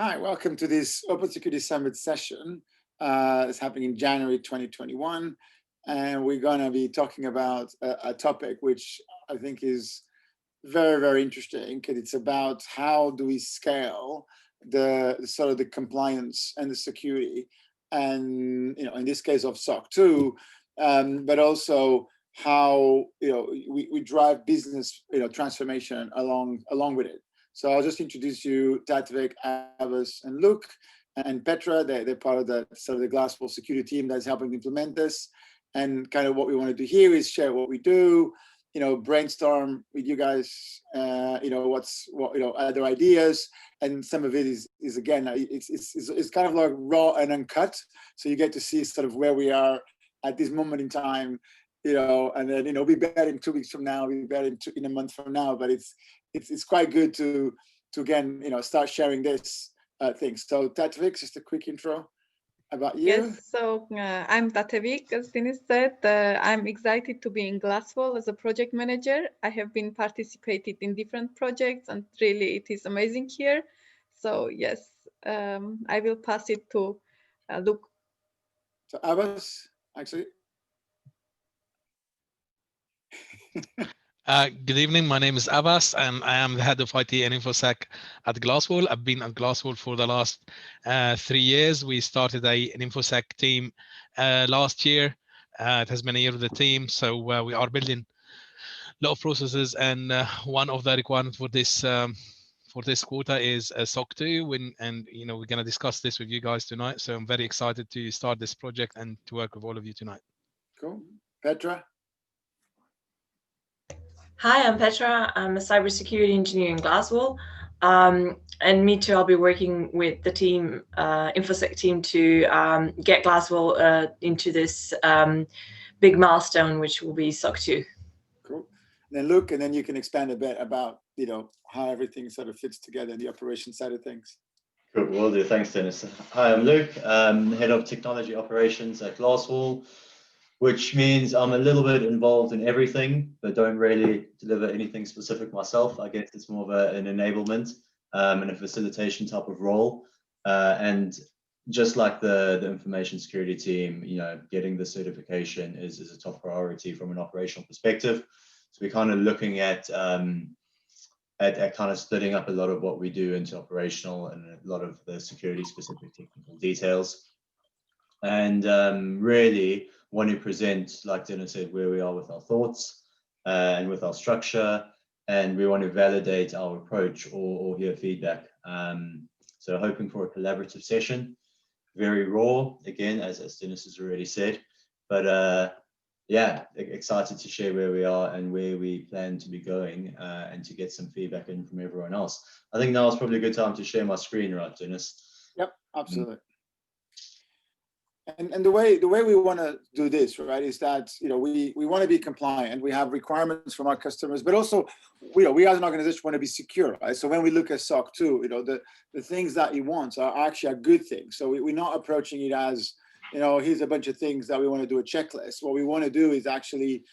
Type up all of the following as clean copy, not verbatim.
Hi, welcome to this Open Security Summit session. It's happening in January 2021, and we're going to be talking about a topic which I think is very, very interesting, because it's about how do we scale the sort of the compliance and the security, and in this case of SOC2, but also how we drive business transformation along with it. So I'll just introduce you, Tatvik, Abbas, and Luke, and Petra. They're part of the Glasswall security team that's helping implement this. And kind of what we want to do here is share what we do, brainstorm with you guys, other ideas. And some of it is again, it's kind of like raw and uncut. So you get to see sort of where we are at this moment in time, and then, we'll be better in 2 weeks from now, we'll be better in a month from now, but it's quite good to again, start sharing this thing. So Tatvik, just a quick intro about you. Yes, so I'm Tatvik, as Dinis said. I'm excited to be in Glasswall as a project manager. I have been participated in different projects, and really it is amazing here. So yes, I will pass it to Luke. So Abbas, actually. Good evening. My name is Abbas, and I am the head of IT and InfoSec at Glasswall. I've been at Glasswall for the last 3 years. We started an InfoSec team last year. It has been a year with the team, so we are building a lot of processes. And one of the requirements for this quarter is SOC2, and we're going to discuss this with you guys tonight. So I'm very excited to start this project and to work with all of you tonight. Cool. Petra. Hi, I'm Petra. I'm a cybersecurity engineer in Glasswall. And me too, I'll be working with the team, InfoSec team, to get Glasswall into this big milestone, which will be SOC2. Cool. And then Luke, and then you can expand a bit about, how everything sort of fits together in the operation side of things. Cool, will do. Thanks, Dinis. Hi, I'm Luke, head of technology operations at Glasswall, which means I'm a little bit involved in everything, but don't really deliver anything specific myself. I guess it's more of an enablement and a facilitation type of role. And just like the information security team, getting the certification is a top priority from an operational perspective. So we're kind of looking at kind of splitting up a lot of what we do into operational and a lot of the security specific technical details. And really want to present, like Dinis said, where we are with our thoughts and with our structure, and we want to validate our approach or hear feedback. So hoping for a collaborative session, very raw, again, as Dinis has already said, but yeah, excited to share where we are and where we plan to be going, and to get some feedback in from everyone else. I think now is probably a good time to share my screen, right, Dinis? Yep, absolutely. And the way we want to do this, right, is that we want to be compliant. We have requirements from our customers, but also we as an organization want to be secure, right? So when we look at SOC2, the things that he wants are actually a good thing. So we're not approaching it as here's a bunch of things that we want to do a checklist. What we want to do is actually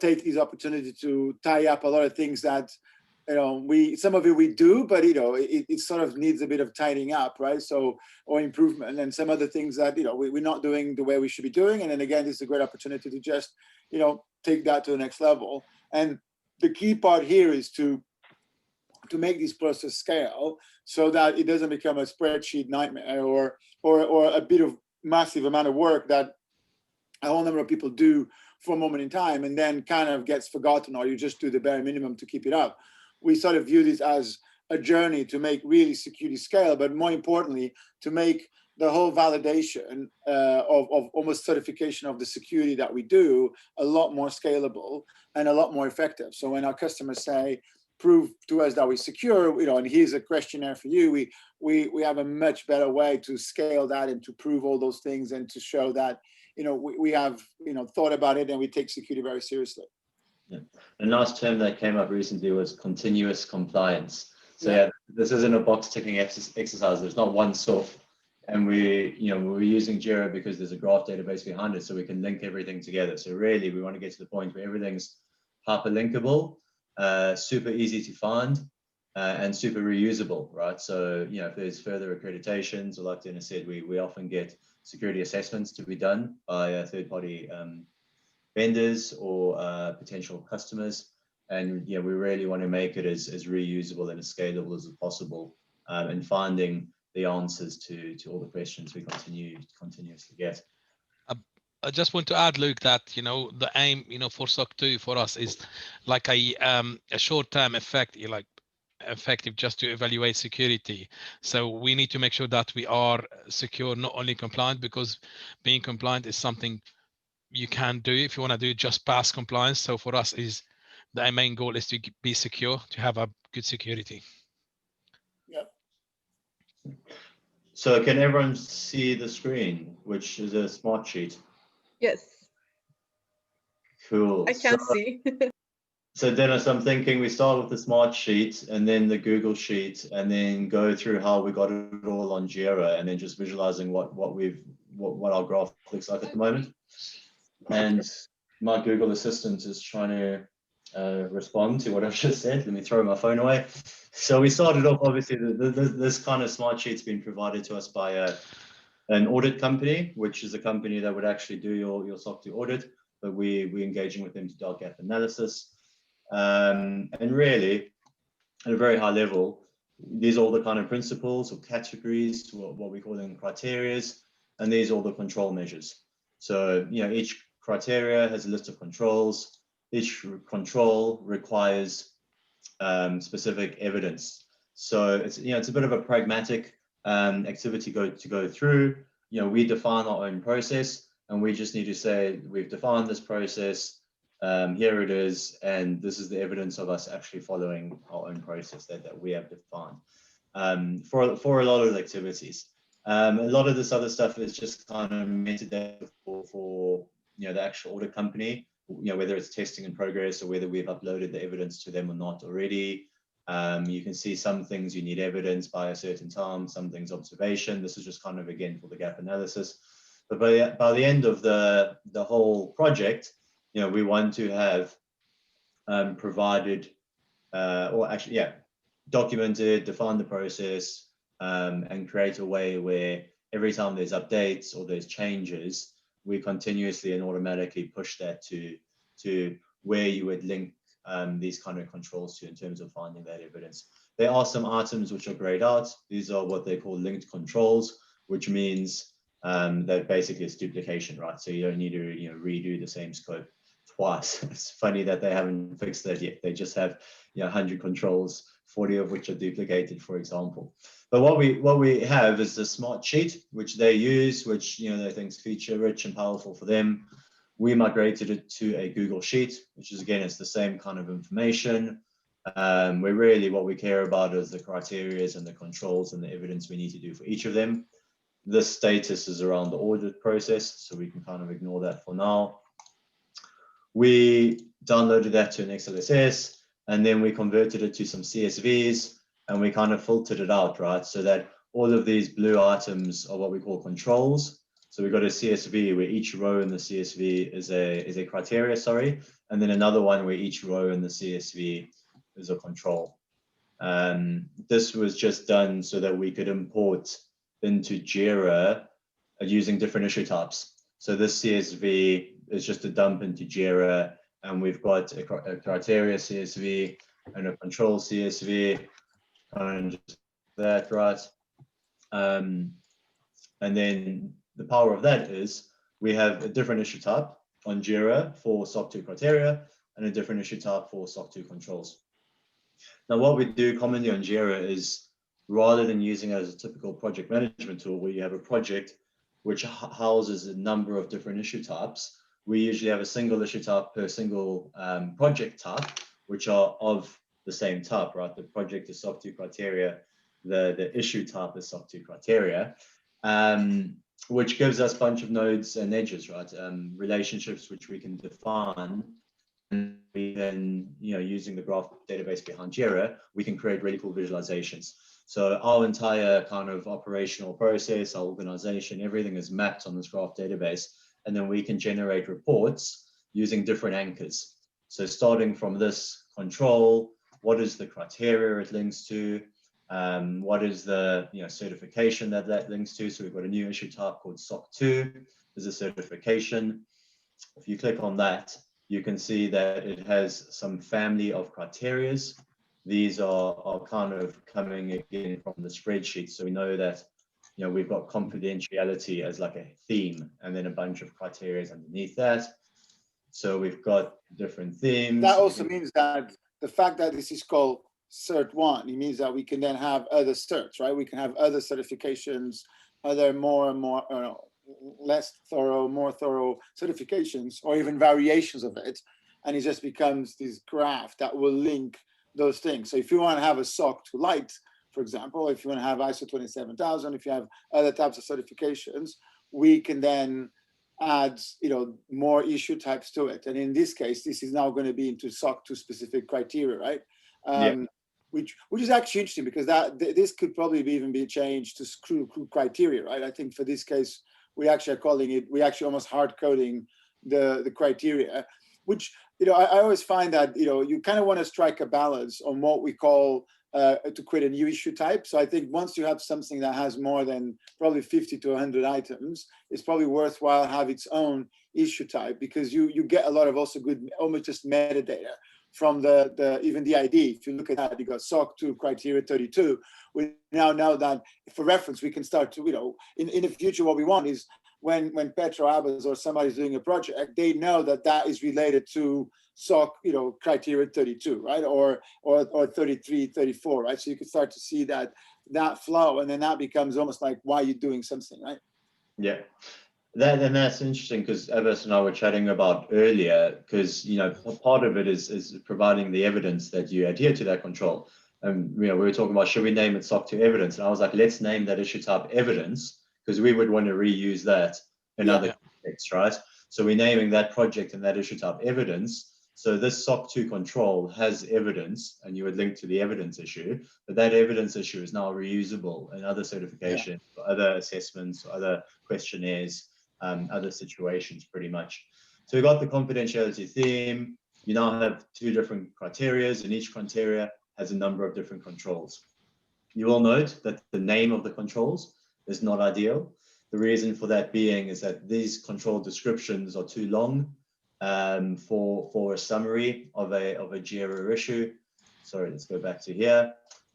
take these opportunities to tie up a lot of things that some of it we do, but it sort of needs a bit of tidying up, right? So, or improvement, and some other things that we're not doing the way we should be doing. And then again, this is a great opportunity to just take that to the next level. And the key part here is to make this process scale so that it doesn't become a spreadsheet nightmare or a bit of massive amount of work that a whole number of people do for a moment in time and then kind of gets forgotten, or you just do the bare minimum to keep it up. We sort of view this as a journey to make really security scale, but more importantly, to make the whole validation of almost certification of the security that we do a lot more scalable and a lot more effective. So when our customers say, prove to us that we're secure, and here's a questionnaire for you, we have a much better way to scale that and to prove all those things and to show that we have thought about it and we take security very seriously. Yeah. A nice term that came up recently was continuous compliance. So yeah, this isn't a box ticking exercise. There's not one SOF, and we're using Jira because there's a graph database behind it, so we can link everything together. So really, we want to get to the point where everything's hyperlinkable, super easy to find, and super reusable, right? So, you know, if there's further accreditations, or like Dinis said, we often get security assessments to be done by third-party vendors or potential customers. And, you know, we really want to make it as reusable and as scalable as possible, and finding the answers to all the questions we continuously get. I just want to add, Luke, that, you know, the aim, you know, for SOC 2 for us is like a short-term effect, like effective just to evaluate security. So we need to make sure that we are secure, not only compliant, because being compliant is something you can do if you want to do just pass compliance. So for us, is the main goal is to be secure, to have a good security. Yep. So can everyone see the screen, which is a smart sheet? Yes, Cool. I can see. So Dinis, I'm thinking we start with the smart sheet and then the Google sheet, and then go through how we got it all on Jira, and then just visualizing what our graph looks like at the moment. And my Google Assistant is trying to respond to what I've just said. Let me throw my phone away. So we started off, obviously, this kind of smart sheet's been provided to us by an audit company, which is a company that would actually do your SOC 2 audit, but we're engaging with them to do our gap analysis. And really, at a very high level, these are all the kind of principles or categories, what we call them criterias, and these are all the control measures. So, you know, each criteria has a list of controls. Each control requires specific evidence. So it's, you know, it's a bit of a pragmatic activity to go through. You know, we define our own process, and we just need to say, we've defined this process, here it is, and this is the evidence of us actually following our own process that we have defined for a lot of the activities. A lot of this other stuff is just kind of metadata for you know, the actual audit company, you know, whether it's testing in progress or whether we've uploaded the evidence to them or not already. You can see some things you need evidence by a certain time, some things observation. This is just kind of, again, for the gap analysis. But by the end of the whole project, you know, we want to have provided, or actually, yeah, documented, defined the process, and create a way where every time there's updates or there's changes, we continuously and automatically push that to where you would link these kind of controls to in terms of finding that evidence. There are some items which are grayed out. These are what they call linked controls, which means that basically it's duplication, right? So you don't need to, you know, redo the same scope twice. It's funny that they haven't fixed that yet. They just have, you know, 100 controls, 40 of which are duplicated, for example. But what we have is the smart sheet, which they use, which, you know, they think is feature rich and powerful for them. We migrated it to a Google Sheet, which is, again, it's the same kind of information. Where really what we care about is the criteria and the controls and the evidence we need to do for each of them. This status is around the audit process, so we can kind of ignore that for now. We downloaded that to an XLSS, and then we converted it to some CSVs, and we kind of filtered it out, right? So that all of these blue items are what we call controls. So we've got a CSV where each row in the CSV is a criteria, sorry, and then another one where each row in the CSV is a control. This was just done so that we could import into Jira using different issue types. So this CSV is just a dump into Jira, and we've got a criteria CSV and a control CSV, and just that, right? And then the power of that is we have a different issue type on Jira for SOC 2 criteria and a different issue type for SOC 2 controls. Now, what we do commonly on Jira is, rather than using it as a typical project management tool where you have a project which houses a number of different issue types, we usually have a single issue type per single project type, which are of the same type, right? The project is SOC 2 criteria, the issue type is SOC 2 criteria, which gives us a bunch of nodes and edges, right? Relationships which we can define, and we then, you know, using the graph database behind Jira, we can create really cool visualizations. So our entire kind of operational process, our organization, everything is mapped on this graph database, and then we can generate reports using different anchors. So starting from this control, what is the criteria it links to, what is the certification that links to. So we've got a new issue type called SOC2. There's a certification. If you click on that, you can see that it has some family of criterias. These are kind of coming again from the spreadsheet. So we know that we've got confidentiality as like a theme, and then a bunch of criteria underneath that. So we've got different themes. That also means that the fact that this is called Cert 1, it means that we can then have other certs, right? We can have other certifications, other more and more, less thorough, more thorough certifications, or even variations of it. And it just becomes this graph that will link those things. So if you want to have a SOC 2 Lite, for example, if you want to have ISO 27000, if you have other types of certifications, we can then add more issue types to it. And in this case, this is now going to be into SOC 2 specific criteria, right? Which is actually interesting, because this could probably even be changed to crew criteria, right? I think for this case, we actually are calling it, we actually almost hard coding the criteria, which I always find that you kind of want to strike a balance on what we call to create a new issue type. So I think once you have something that has more than probably 50 to 100 items, it's probably worthwhile have its own issue type, because you get a lot of also good, almost just metadata from even the ID. If you look at that, you got SOC2 criteria 32. We now know that for reference, we can start to, in the future, what we want is when Petra, Abbas, or somebody's doing a project, they know that is related to SOC, criteria 32, right? Or 33, 34, right? So you can start to see that flow, and then that becomes almost like why you're doing something, right? Yeah. That's interesting, because Abbas and I were chatting about earlier, because part of it is providing the evidence that you adhere to that control. And we were talking about, should we name it SOC2 Evidence? And I was like, let's name that issue type Evidence, because we would want to reuse that in other contexts, right? So we're naming that project and that issue type Evidence. So this SOC2 control has evidence, and you would link to the evidence issue, but that evidence issue is now reusable in other certifications, or other assessments, or other questionnaires, other situations, pretty much. So we got the confidentiality theme. You now have 2 different criterias, and each criteria has a number of different controls. You will note that the name of the controls is not ideal. The reason for that being is that these control descriptions are too long for a summary of a Jira issue. Sorry, let's go back to here.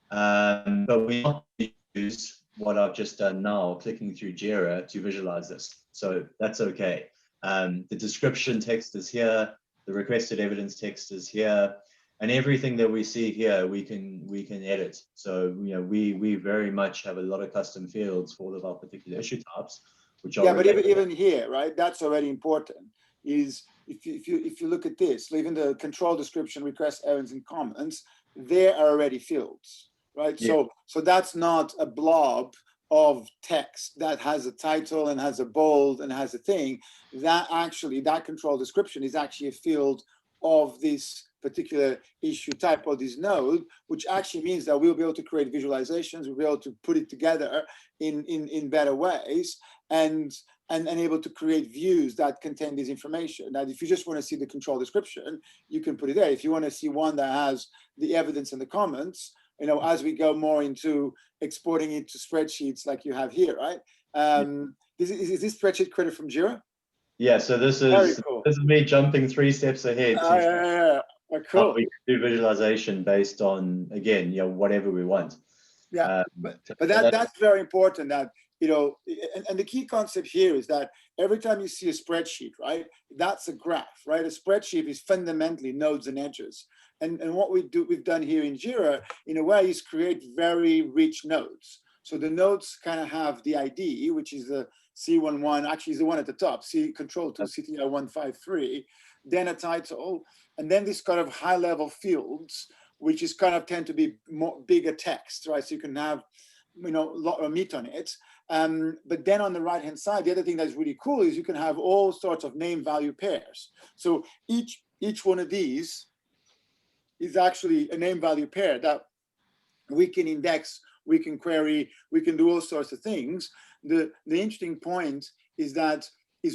But we want to use what I've just done now, clicking through Jira, to visualize this. So that's okay. The description text is here. The requested evidence text is here. And everything that we see here, we can edit. So we very much have a lot of custom fields for all of our particular issue types, which are but even here, right? That's already important. Is if you look at this, even the control description, request evidence, and comments, there are already fields, right? Yeah. So that's not a blob of text that has a title and has a bold and has a thing. That control description is actually a field of this particular issue type, or this node, which actually means that we'll be able to create visualizations, we'll be able to put it together in better ways, and able to create views that contain this information. Now, if you just want to see the control description, you can put it there. If you want to see one that has the evidence and the comments, as we go more into exporting it to spreadsheets like you have here, right? Is this spreadsheet created from Jira? Yeah, so this is cool. This is me jumping 3 steps ahead. Oh, cool. We can do visualization based on, again, whatever we want. Yeah, but that's very important. That and the key concept here is that every time you see a spreadsheet, right, that's a graph, right? A spreadsheet is fundamentally nodes and edges. And what we've done here in Jira, in a way, is create very rich nodes. So the nodes kind of have the ID, which is the C11, actually is the one at the top, control 2 CTR 153, then a title, and then this kind of high level fields, which is kind of tend to be more bigger text, right? So you can have, a lot of meat on it. But then on the right hand side, the other thing that's really cool is you can have all sorts of name value pairs. So each one of these is actually a name value pair that we can index, we can query, we can do all sorts of things. The interesting point is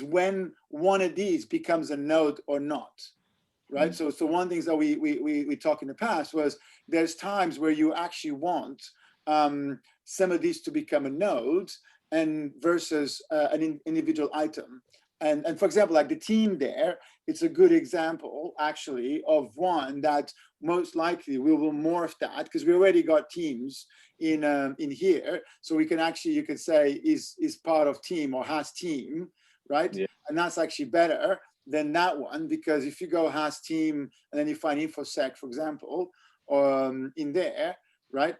when one of these becomes a node or not. right? So one thing that we talked in the past was there's times where you actually want some of these to become a node and versus an individual item. And for example, like the team there, it's a good example actually of one that most likely we will morph that, because we already got teams in here. So we can actually, you could say is part of team or has team, right? Yeah. And that's actually better than that one, because if you go has team and then you find InfoSec, for example, in there, right?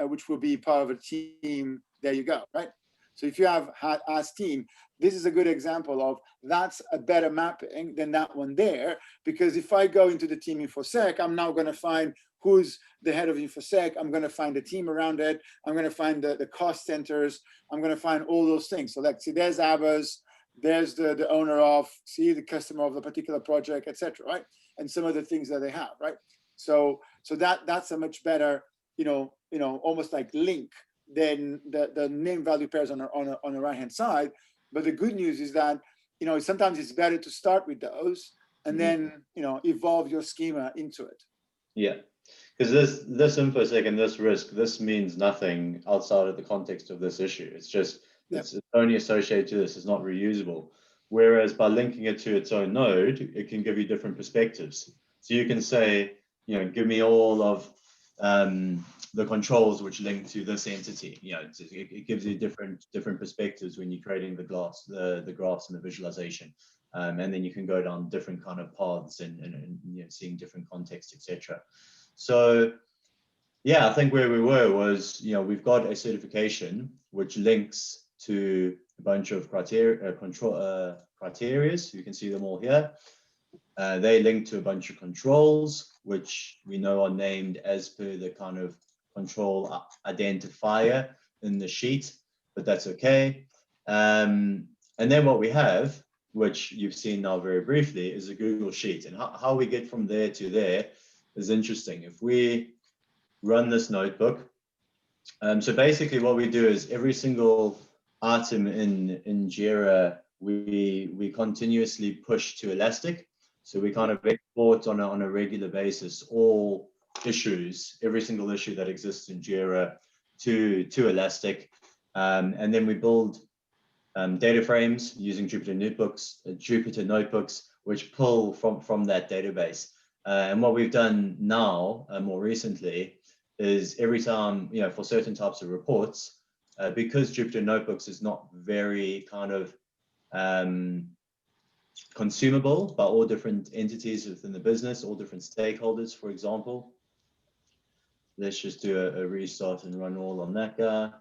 Which will be part of a team, there you go, right? So if you have as team, this is a good example of that's a better mapping than that one there, because if I go into the team InfoSec, I'm now going to find who's the head of InfoSec. I'm going to find the team around it. I'm going to find the cost centers. I'm going to find all those things. So like, see, there's Abbas, there's the owner of, see, the customer of the particular project, etc., right? And some of the things that they have, right? So that's a much better, almost like link than the name value pairs on the right hand side. But the good news is that sometimes it's better to start with those and then evolve your schema into it. Yeah, because this InfoSec and this risk, this means nothing outside of the context of this issue. It's just it's only associated to this. It's not reusable. Whereas by linking it to its own node, it can give you different perspectives. So you can say, give me all of the controls which link to this entity. It gives you different perspectives when you're creating the graphs and the visualization, and then you can go down different kind of paths and seeing different context, etc. So yeah, I think where we were was we've got a certification which links to a bunch of criteria. You can see them all here. They link to a bunch of controls, which we know are named as per the kind of control identifier in the sheet, but that's okay. And then what we have, which you've seen now very briefly, is a Google Sheet. And how we get from there to there is interesting. If we run this notebook, so basically what we do is every single item in Jira, we continuously push to Elastic. So we kind of export on a regular basis all issues, every single issue that exists in Jira to Elastic. And then we build data frames using Jupyter notebooks, which pull from that database. And what we've done now, more recently, is every time, for certain types of reports, because Jupyter Notebooks is not very kind of consumable by all different entities within the business, all different stakeholders, for example. Let's just do a restart and run all on that guy.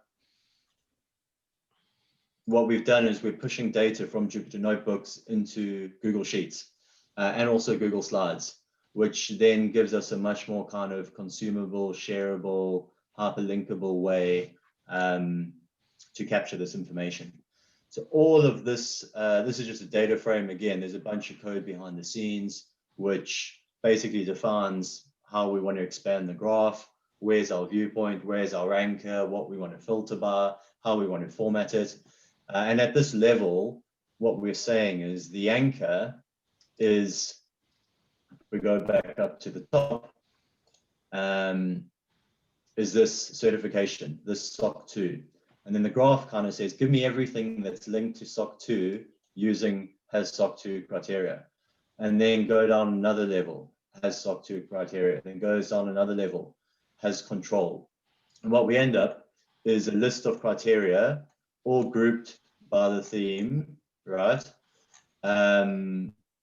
What we've done is we're pushing data from Jupyter Notebooks into Google Sheets and also Google Slides, which then gives us a much more kind of consumable, shareable, hyperlinkable way to capture this information. So all of this, this is just a data frame. Again, there's a bunch of code behind the scenes, which basically defines how we want to expand the graph, where's our viewpoint, where's our anchor, what we want to filter by, how we want to format it. And at this level, what we're saying is the anchor is, we go back up to the top, is this certification, this SOC2. And then the graph kind of says, give me everything that's linked to SOC2 using has SOC2 criteria. And then go down another level, has SOC2 criteria. Then goes down another level, has control. And what we end up is a list of criteria, all grouped by the theme, right?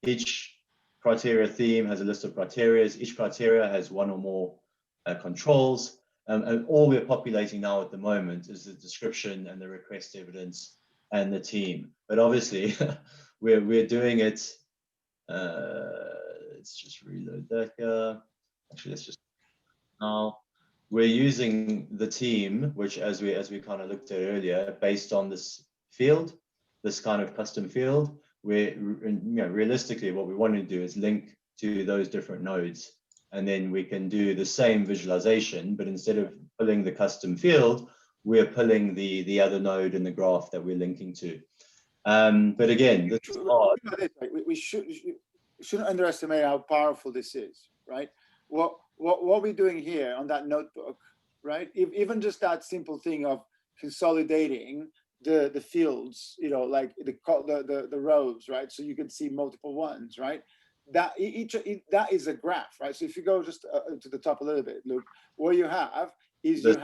Each criteria theme has a list of criteria. Each criteria has one or more controls. And all we're populating now at the moment is the description and the request evidence and the team. But obviously, we're doing it. Let's just reload that. Actually, let's just now. We're using the team, which as we kind of looked at earlier, based on this field, this kind of custom field. Realistically, what we want to do is link to those different nodes. And then we can do the same visualization, but instead of pulling the custom field, we're pulling the other node in the graph that we're linking to. But again, this is hard. shouldn't underestimate how powerful this is, right? What we're doing here on that notebook, right? Even just that simple thing of consolidating the fields, you know, like the rows, right? So you can see multiple ones, right? That that is a graph, right? So if you go just to the top a little bit, look, what you have is just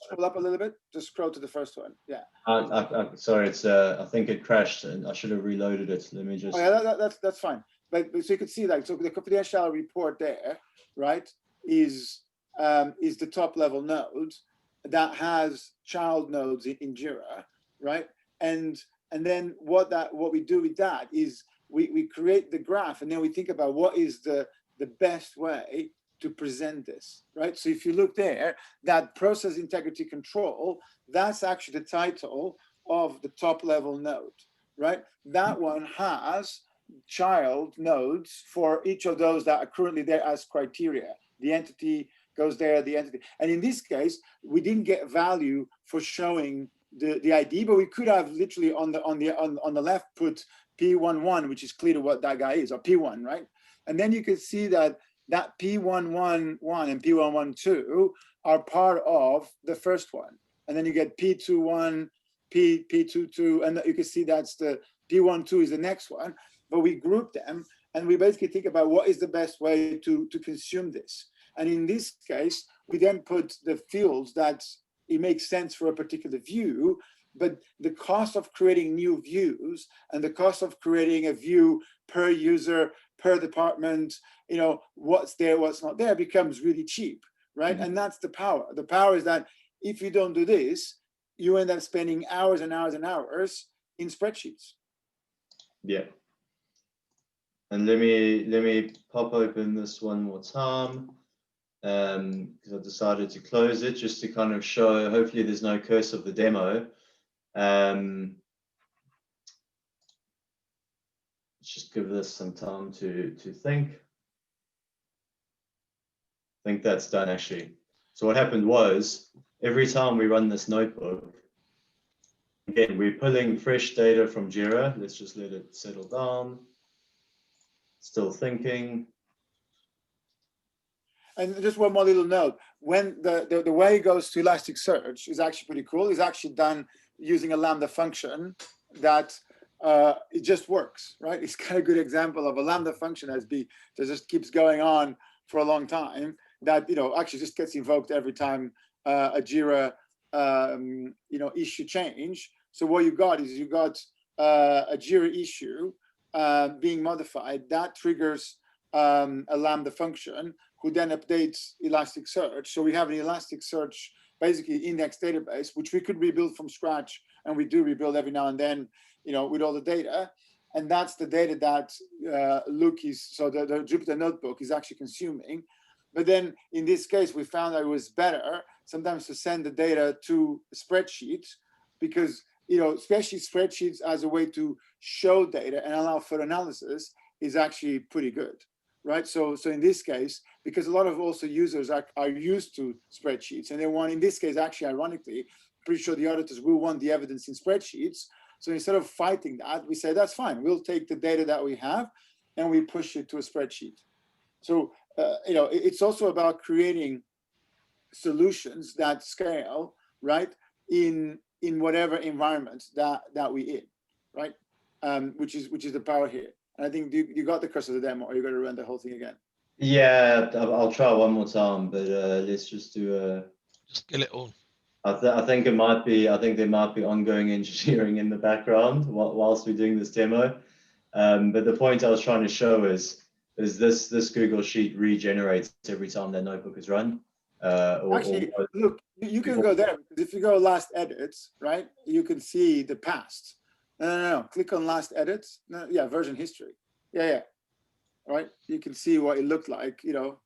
scroll up a little bit. Just scroll to the first one. Yeah. Sorry, it's I think it crashed, and I should have reloaded it. Let me just. Oh, yeah, that's fine. But so you can see, like, so the confidentiality report there, right, is the top level node that has child nodes in Jira, right? And then what we do with that is we create the graph, and then we think about what is the best way to present this, right? So if you look there, that process integrity control, that's actually the title of the top level node, right? That one has child nodes for each of those that are currently there as criteria. The entity goes there, the entity. And in this case, we didn't get value for showing the ID, but we could have literally on the left put P11, which is clear to what that guy is, or P1, right? And then you could see that P111 and P112 are part of the first one. And then you get P21, P22, and you can see that's the P12 is the next one. But we group them, and we basically think about what is the best way to consume this. And in this case, we then put the fields that it makes sense for a particular view, but the cost of creating new views and the cost of creating a view per user, per department, you know, what's there, what's not there, becomes really cheap, right? Mm-hmm. And that's the power. The power is that if you don't do this, you end up spending hours and hours and hours in spreadsheets. Yeah. And let me pop open this one more time, because I decided to close it just to kind of show, hopefully there's no curse of the demo. Let's just give this some time to think. I think that's done actually. So what happened was, every time we run this notebook, again, we're pulling fresh data from Jira. Let's just let it settle down. Still thinking. And just one more little note, when the way it goes to Elasticsearch is actually pretty cool. It's actually done using a Lambda function that it just works, right? It's kind of a good example of a Lambda function that just keeps going on for a long time, that, you know, actually just gets invoked every time a Jira issue change. So what you got is a Jira issue being modified that triggers a Lambda function, who then updates Elasticsearch. So we have an Elasticsearch basically index database, which we could rebuild from scratch, and we do rebuild every now and then, you know, with all the data. And that's the data that Luke so the Jupyter Notebook is actually consuming. But then in this case, we found that it was better sometimes to send the data to spreadsheets, because, you know, especially spreadsheets as a way to show data and allow for analysis is actually pretty good, right? So in this case, because a lot of also users are used to spreadsheets, and they want, in this case, actually, ironically, pretty sure the auditors will want the evidence in spreadsheets. So instead of fighting that, we say, that's fine. We'll take the data that we have and we push it to a spreadsheet. So, you know, it's also about creating solutions that scale, right, in whatever environment that we in, right? Which is the power here. And I think you got the curse of the demo, or you're going to run the whole thing again. Yeah, I'll try one more time, but let's just do just kill it all. I think there might be ongoing engineering in the background whilst we're doing this demo. But the point I was trying to show is this Google Sheet regenerates every time that notebook is run. Actually, look, you can go there, because if you go last edits, right, you can see the past. No. Click on last edits. No, yeah, version history. Yeah. Right. You can see what it looked like, you know,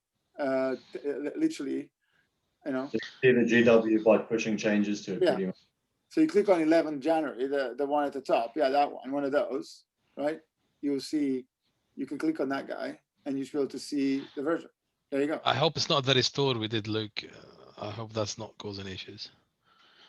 literally, you know. Just see the GW by pushing changes to it, yeah. pretty much. So you click on 11 January, the one at the top. Yeah, that one of those, right? You'll see, you can click on that guy and you should be able to see the version. There you go. I hope it's not the restore we did, Luke. I hope that's not causing issues.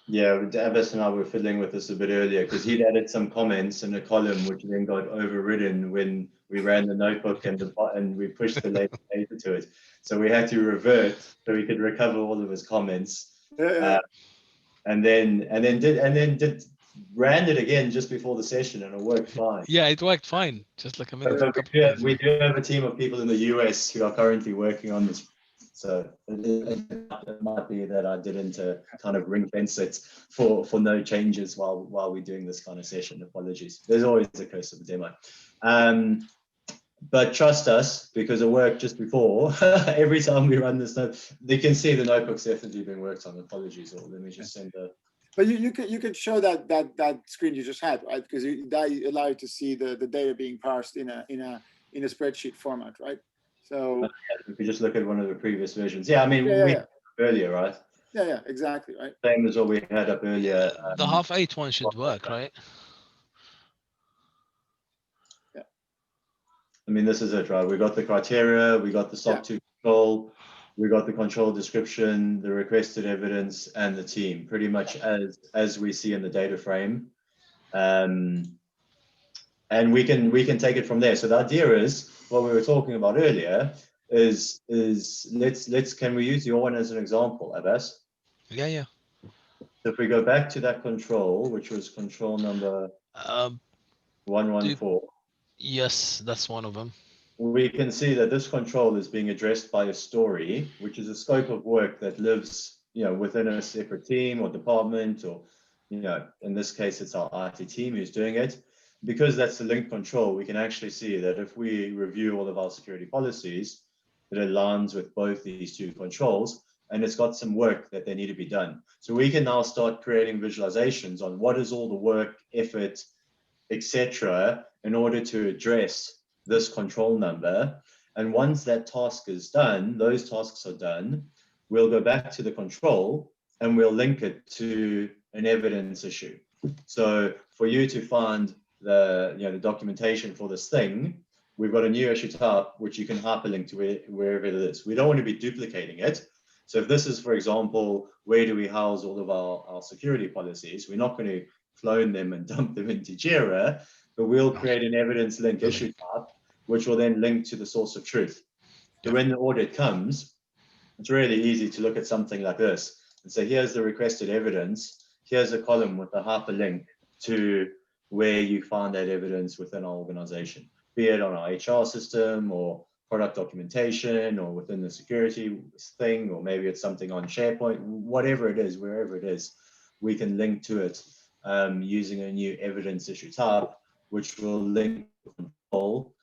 Yeah, Abbas and I were fiddling with this a bit earlier, because he'd added some comments in a column which then got overridden when we ran the notebook and we pushed the data to it. So we had to revert so we could recover all of his comments. And then ran it again just before the session, and it worked fine. Yeah, it worked fine. Just like a minute. We do have a team of people in the US who are currently working on this. So it might be that I didn't kind of ring fence it for no changes while we're doing this kind of session. Apologies. There's always a curse of the demo. But trust us, because it worked just before. Every time we run this note, they can see the notebook's definitely been worked on. Apologies, or let me just send a. But you could show that screen you just had, right? Because that allow you to see the data being parsed in a spreadsheet format, right? So if you just look at one of the previous versions, yeah, I mean, earlier, right? Yeah, exactly, right. Same as what we had up earlier. The half-8 one should work, right? Yeah. I mean, this is it, right? We got the criteria, we got the SOC2 control, we got the control description, the requested evidence, and the team, pretty much as we see in the data frame. And we can take it from there. So the idea is, what we were talking about earlier is can we use your one as an example, Abbas? Yeah. So if we go back to that control, which was control number 114. Yes, that's one of them. We can see that this control is being addressed by a story, which is a scope of work that lives, within a separate team or department, or, in this case, it's our IT team who's doing it. Because that's the linked control, we can actually see that if we review all of our security policies, that it aligns with both these two controls, and it's got some work that they need to be done. So we can now start creating visualizations on what is all the work, effort, etc., in order to address this control number. And once that task is done, those tasks are done, we'll go back to the control and we'll link it to an evidence issue. So for you to find the documentation for this thing, we've got a new issue type which you can hyperlink to wherever it is. We don't want to be duplicating it. So if this is, for example, where do we house all of our security policies, we're not going to clone them and dump them into Jira, but we'll create an evidence link issue type, which will then link to the source of truth. So when the audit comes, it's really easy to look at something like this and say, here's the requested evidence, here's a column with a hyperlink to where you find that evidence within our organization, be it on our HR system or product documentation or within the security thing, or maybe it's something on SharePoint, whatever it is, wherever it is, we can link to it using a new evidence issue type, which will link to control,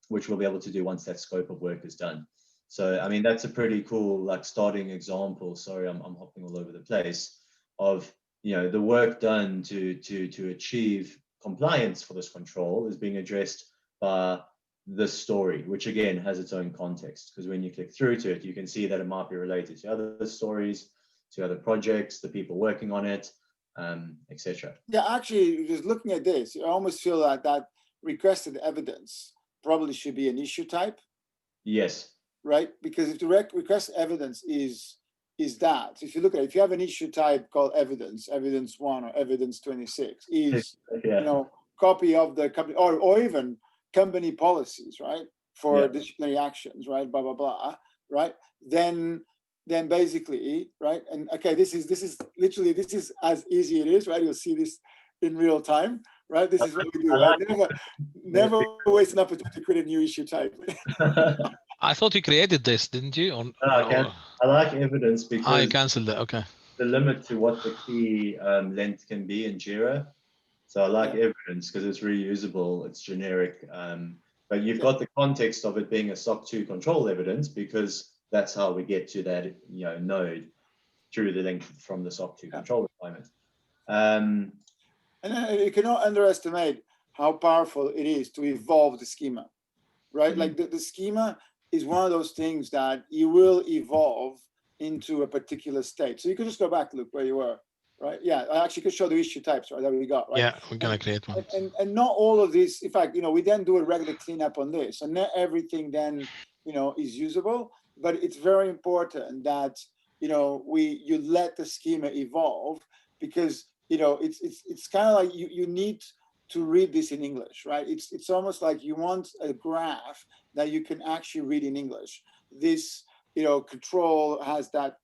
which we'll be able to do once that scope of work is done. So, I mean, that's a pretty cool, starting example. Sorry, I'm hopping all over the place of, the work done to achieve compliance for this control is being addressed by this story, which again has its own context, because when you click through to it, you can see that it might be related to other stories, to other projects, the people working on it, etc. Yeah, actually, just looking at this, I almost feel like that requested evidence probably should be an issue type. Yes. Right, because if the request evidence is that, if you look at it, if you have an issue type called evidence 1 or evidence 26 is copy of the company or even company policies, right, for disciplinary actions, right, blah blah blah, right, then basically, right, and okay, this is literally, this is as easy it is, right, you'll see this in real time, right, this is what we do, right? Never waste an opportunity to create a new issue type. I thought you created this, didn't you? I like evidence because I cancelled it. Okay. The limit to what the key length can be in Jira. So I like evidence because it's reusable, it's generic, but you've got the context of it being a SOC2 control evidence, because that's how we get to that node through the link from the SOC2 control requirement. And you cannot underestimate how powerful it is to evolve the schema, right? Like the schema is one of those things that you will evolve into a particular state. So you could just go back, look where you were, right? Yeah, I actually could show the issue types, right, that we got, right? Yeah, we're gonna create one. And not all of this, in fact, we then do a regular cleanup on this, and not everything then, is usable, but it's very important that, you let the schema evolve, because, it's kind of like you need to read this in English, right? It's almost like you want a graph that you can actually read in English. This, control has that,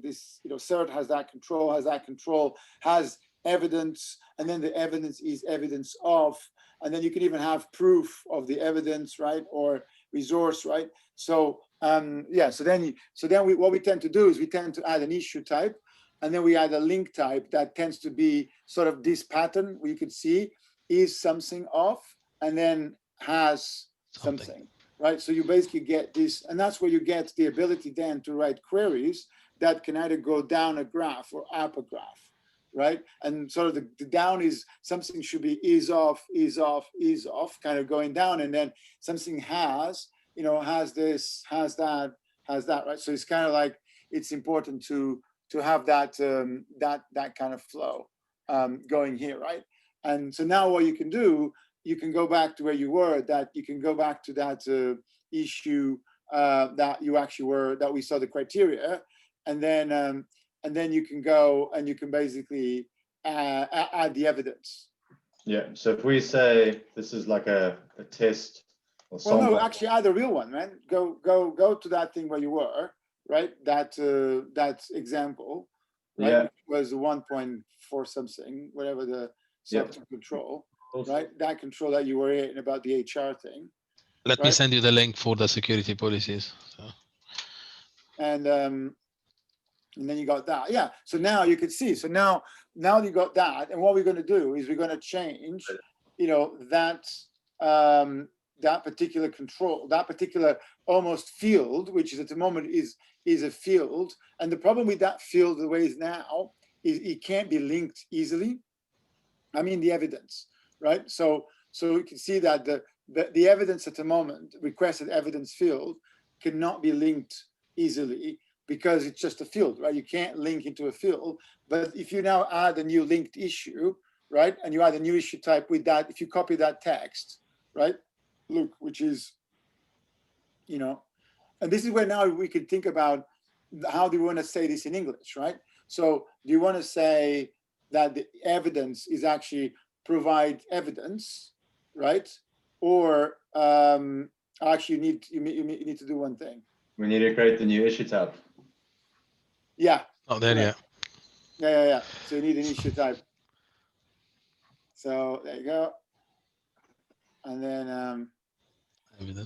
this, cert has that control, has evidence, and then the evidence is evidence of, and then you can even have proof of the evidence, right? Or resource, right? So what we tend to do is we tend to add an issue type, and then we add a link type that tends to be sort of this pattern where you could see is something off, and then has something, right? So you basically get this, and that's where you get the ability then to write queries that can either go down a graph or up a graph, right? And sort of the down is something should be is off, kind of going down, and then something has, has this, has that, right? So it's kind of like, it's important to have that that kind of flow going here, right? And so now what you can do, you can go back to where you were, that you can go back to that issue that you actually were, that we saw the criteria, and then you can go and you can basically add the evidence. Yeah. So if we say this is like a test or something. Well, no, actually add a real one, man. Go to that thing where you were, right? That example, right? Yeah. Which was 1.4 something, whatever the SOC2 control, right? That control that you were in about the HR thing. Let me send you the link for the security policies. So. And then you got that. Yeah. So now you could see. So now you got that. And what we're going to do is we're going to change, that particular control, that particular almost field, which is at the moment is a field. And the problem with that field the way it is now is it can't be linked easily. I mean the evidence, right? So you can see that the evidence at the moment, requested evidence field, cannot be linked easily because it's just a field, right? You can't link into a field. But if you now add a new linked issue, right, and you add a new issue type with that, if you copy that text, right, look, which is, and this is where now we can think about how do you want to say this in English, right? So do you want to say that the evidence is actually provide evidence, right? Or actually you need to do one thing. We need to create the new issue tab. Yeah. Oh, there, yeah. Yeah. So you need an issue type. So there you go. And then,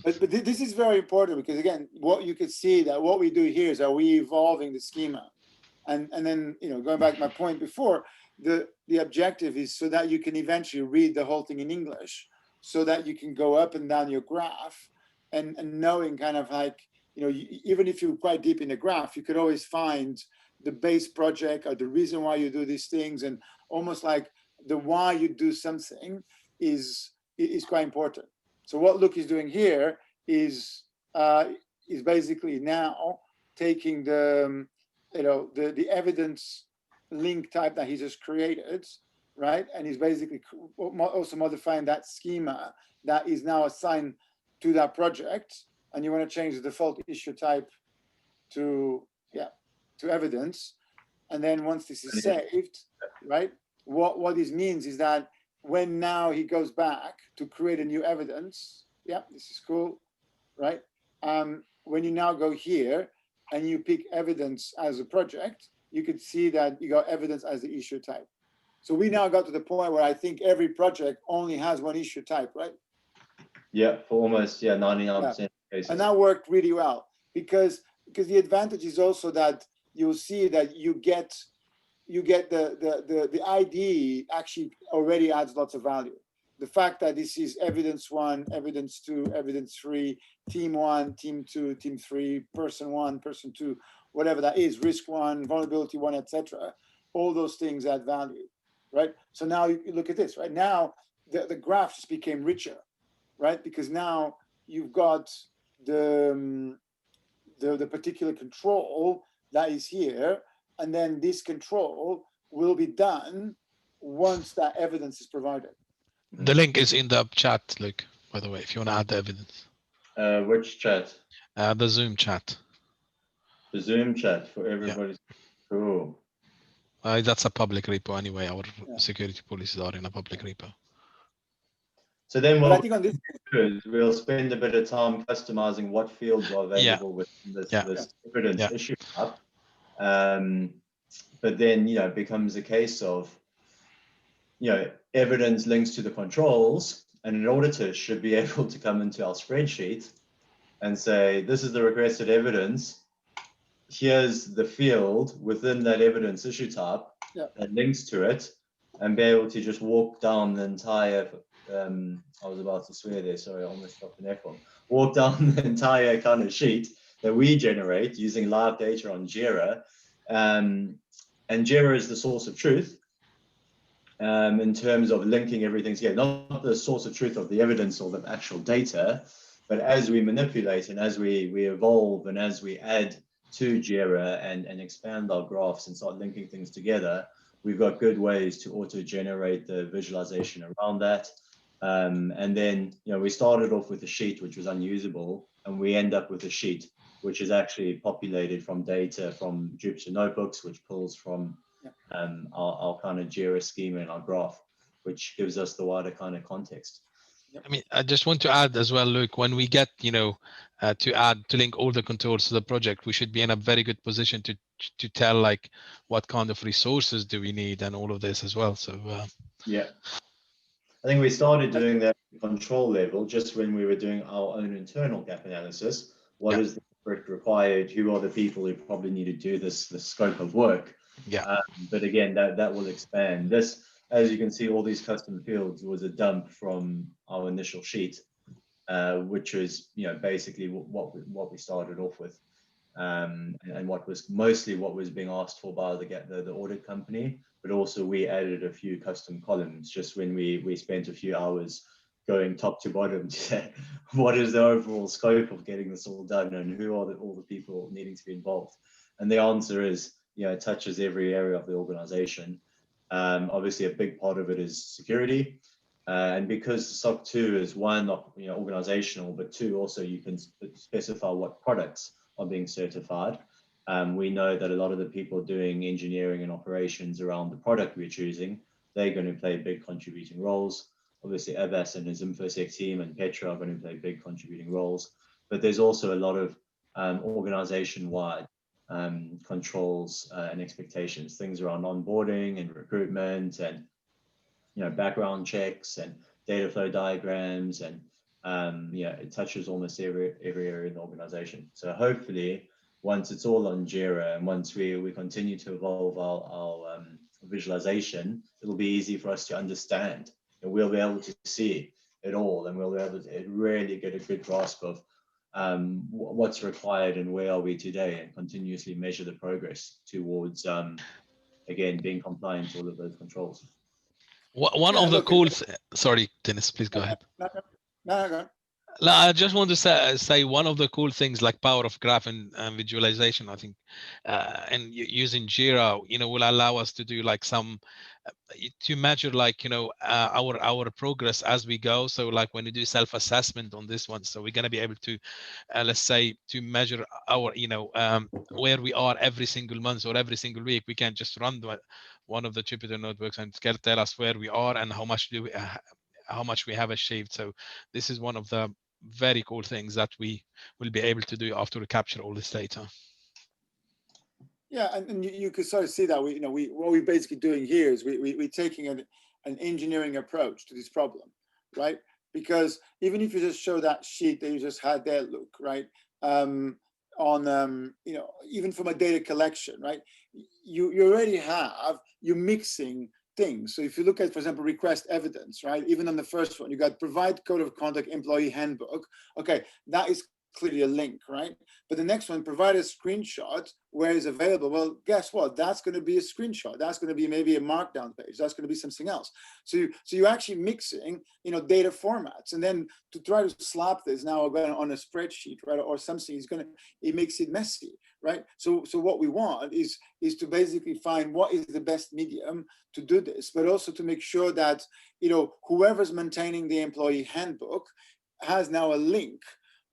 but this is very important because again, what you could see that what we do here is are we evolving the schema, and then going back to my point before, the objective is so that you can eventually read the whole thing in English, so that you can go up and down your graph, and knowing kind of like even if you're quite deep in the graph, you could always find the base project or the reason why you do these things, and almost like the why you do something is quite important. So what Luke is doing here is basically now taking the evidence link type that he just created, right? And he's basically also modifying that schema that is now assigned to that project. And you want to change the default issue type to evidence. And then once this is saved, right? What this means is that when now he goes back to create a new evidence, this is cool, right? When you now go here and you pick evidence as a project, you could see that you got evidence as the issue type. So we now got to the point where I think every project only has one issue type, right? Yeah, for almost 99% cases. And that worked really well because the advantage is also that you'll see that you get the ID actually already adds lots of value. The fact that this is evidence 1, evidence 2, evidence 3, team 1, team 2, team 3, person 1, person 2, whatever that is, risk 1, vulnerability 1, etc. All those things add value, right? So now you look at this, right? Now the graph just became richer, right? Because now you've got the particular control that is here, and then this control will be done once that evidence is provided. The link is in the chat, Luke, by the way, if you want to add the evidence. Which chat? The Zoom chat. The Zoom chat for everybody. Yeah. Cool. That's a public repo anyway. Our Yeah. security policies are in a public repo. So then But I what think on this, we'll do is we'll spend a bit of time customizing what fields are available with this, Yeah. this evidence Yeah. issue up. But then, you know, it becomes a case of, you know, evidence links to the controls, and an auditor should be able to come into our spreadsheet and say, this is the requested evidence. Here's the field within that evidence issue type that links to it, and be able to just walk down the entire, I was about to swear there, sorry, I almost dropped an F-bomb. Walk down the entire kind of sheet that we generate using live data on Jira. And Jira is the source of truth in terms of linking everything together, not the source of truth of the evidence or the actual data, but as we manipulate and as we evolve and as we add to Jira and expand our graphs and start linking things together, we've got good ways to auto-generate the visualization around that. And then, you know, we started off with a sheet which was unusable, and we end up with a sheet which is actually populated from data from Jupyter Notebooks, which pulls from our kind of Jira schema and our graph, which gives us the wider kind of context. I mean, I just want to add as well, Luke, when we get, you know, to link all the controls to the project, we should be in a very good position to tell like what kind of resources do we need and all of this as well. So yeah, I think we started doing that at the control level just when we were doing our own internal gap analysis. What is the work required? Who are the people who probably need to do this scope of work? Yeah. But again, that will expand. This, as you can see, all these custom fields was a dump from our initial sheet, which was, you know, basically what we started off with, and what was mostly what was being asked for by the audit company. But also we added a few custom columns just when we spent a few hours going top to bottom to say what is the overall scope of getting this all done and who are all the people needing to be involved. And the answer is, you know, it touches every area of the organization. Obviously, a big part of it is security, and because SOC 2 is one, you know, organizational, but two, also you can specify what products are being certified. We know that a lot of the people doing engineering and operations around the product we're choosing, they're going to play big contributing roles. Obviously, Abbas and his InfoSec team and Petra are going to play big contributing roles. But there's also a lot of organization-wide controls and expectations, things around onboarding and recruitment and, you know, background checks and data flow diagrams, and yeah, it touches almost every area in the organization. So hopefully, once it's all on Jira and once we continue to evolve our visualization, it'll be easy for us to understand, and we'll be able to see it all, and we'll be able to really get a good grasp of what's required and where are we today, and continuously measure the progress towards, again, being compliant to all of those controls. One of the cool, sorry, Dinis, please go ahead. No, go on. No, I just want to say one of the cool things like power of graph and visualization, I think, and using Jira, you know, will allow us to do like some to measure like, you know, our progress as we go. So like when you do self-assessment on this one, so we're going to be able to let's say to measure our, you know, where we are every single month or every single week. We can just run one of the Jupyter notebooks and tell us where we are and how much we have achieved. So this is one of the very cool things that we will be able to do after we capture all this data. Yeah, and you could sort of see that what we're basically doing here is we're taking an engineering approach to this problem, right? Because even if you just show that sheet that you just had there, look, right, on you know, even from a data collection, right, you already have, you're mixing things. So if you look at, for example, request evidence, right, even on the first one, you got provide code of conduct employee handbook. Okay, that is clearly a link, right? But the next one, provide a screenshot where it's available. Well, guess what? That's going to be a screenshot. That's going to be maybe a markdown page. That's going to be something else. So you're actually mixing, you know, data formats, and then to try to slap this now on a spreadsheet, right, or something, it makes it messy, right? So what we want is to basically find what is the best medium to do this, but also to make sure that, you know, whoever's maintaining the employee handbook has now a link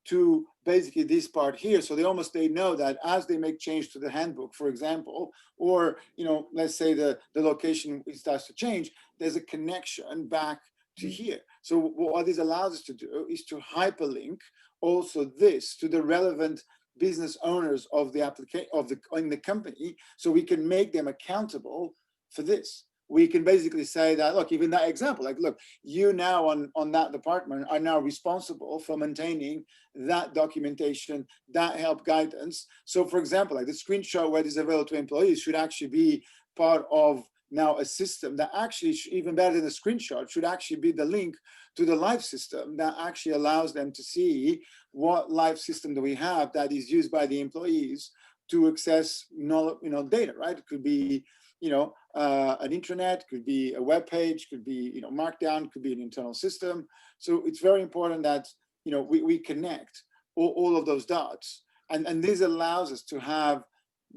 to basically this part here. So they know that as they make change to the handbook, for example, or, you know, let's say the location starts to change, there's a connection back to here. So what this allows us to do is to hyperlink also this to the relevant business owners of the application in the company, so we can make them accountable for this. We can basically say that, look, even that example, like, look, you now on that department are now responsible for maintaining that documentation, that help guidance. So for example, like the screenshot where this is available to employees should actually be part of now a system that actually, even better than a screenshot, should actually be the link to the live system that actually allows them to see what live system do we have that is used by the employees to access data, right? It could be, an intranet, could be a web page, could be, Markdown, could be an internal system. So it's very important that, we connect all of those dots. And this allows us to have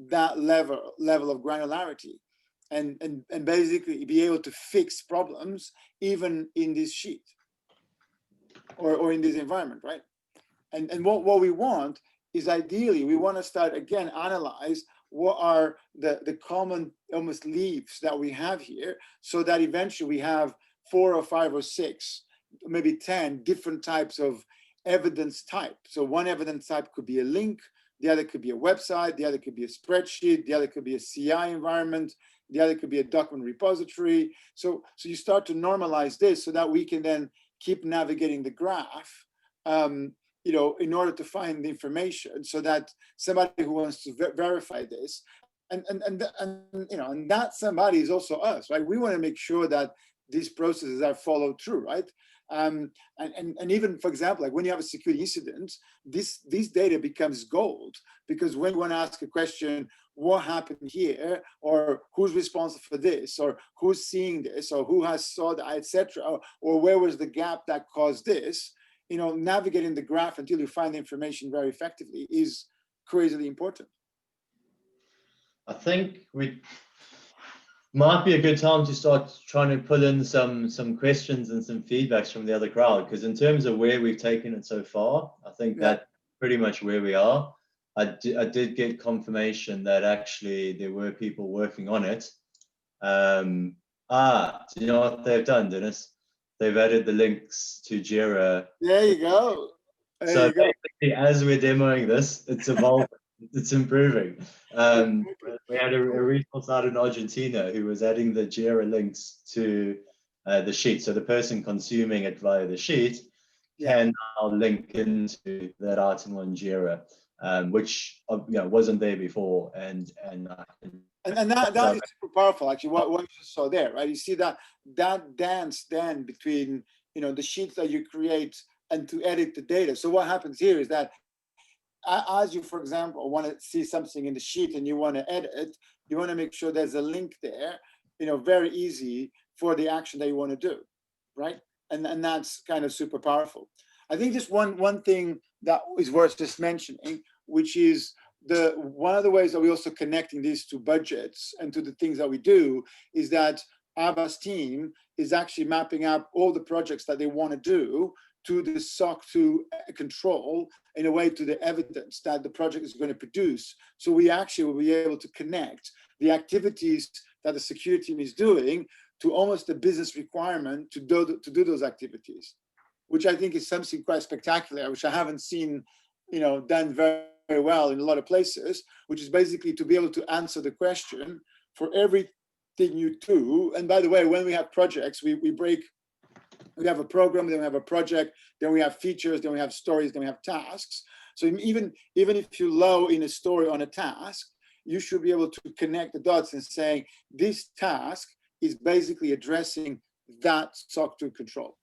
that level of granularity and basically be able to fix problems even in this sheet or in this environment, right? And what we want is, ideally, we want to start again, analyze what are the common almost leaves that we have here, so that eventually we have 4 or 5 or 6, maybe 10 different types of evidence type. So one evidence type could be a link, the other could be a website, the other could be a spreadsheet, the other could be a CI environment, the other could be a document repository. So you start to normalize this so that we can then keep navigating the graph, in order to find the information, so that somebody who wants to verify this, and that somebody is also us, right? We want to make sure that these processes are followed through, right? And even, for example, like when you have a security incident, this data becomes gold, because when you want to ask a question, what happened here, or who's responsible for this, or who's seeing this, or who has saw that, etc., or where was the gap that caused this, navigating the graph until you find the information very effectively is crazily important. I think we might be a good time to start trying to put in some questions and some feedbacks from the other crowd, because in terms of where we've taken it so far, I think that's pretty much where we are. I did get confirmation that actually there were people working on it. Do you know what they've done, Dinis? They've added the links to Jira. There you go. So basically, as we're demoing this, it's evolving, it's improving. We had a resource out in Argentina who was adding the Jira links to the sheet. So the person consuming it via the sheet can now link into that item on Jira, which wasn't there before. And that is super powerful, actually, what you just saw there, right? You see that dance then between, the sheets that you create and to edit the data. So what happens here is that as you, for example, want to see something in the sheet and you want to edit it, you want to make sure there's a link there, very easy for the action that you want to do, right? And that's kind of super powerful. I think just one thing that is worth just mentioning, which is one of the ways that we're also connecting these to budgets and to the things that we do, is that Abbas team is actually mapping out all the projects that they want to do to the SOC2 control, in a way to the evidence that the project is going to produce. So we actually will be able to connect the activities that the security team is doing to almost the business requirement to do those activities, which I think is something quite spectacular, which I haven't seen, done very well in a lot of places, which is basically to be able to answer the question for everything you do. And by the way, when we have projects, we have a program, then we have a project, then we have features, then we have stories, then we have tasks. So even if you low in a story on a task, you should be able to connect the dots and saying this task is basically addressing that SOC2 control.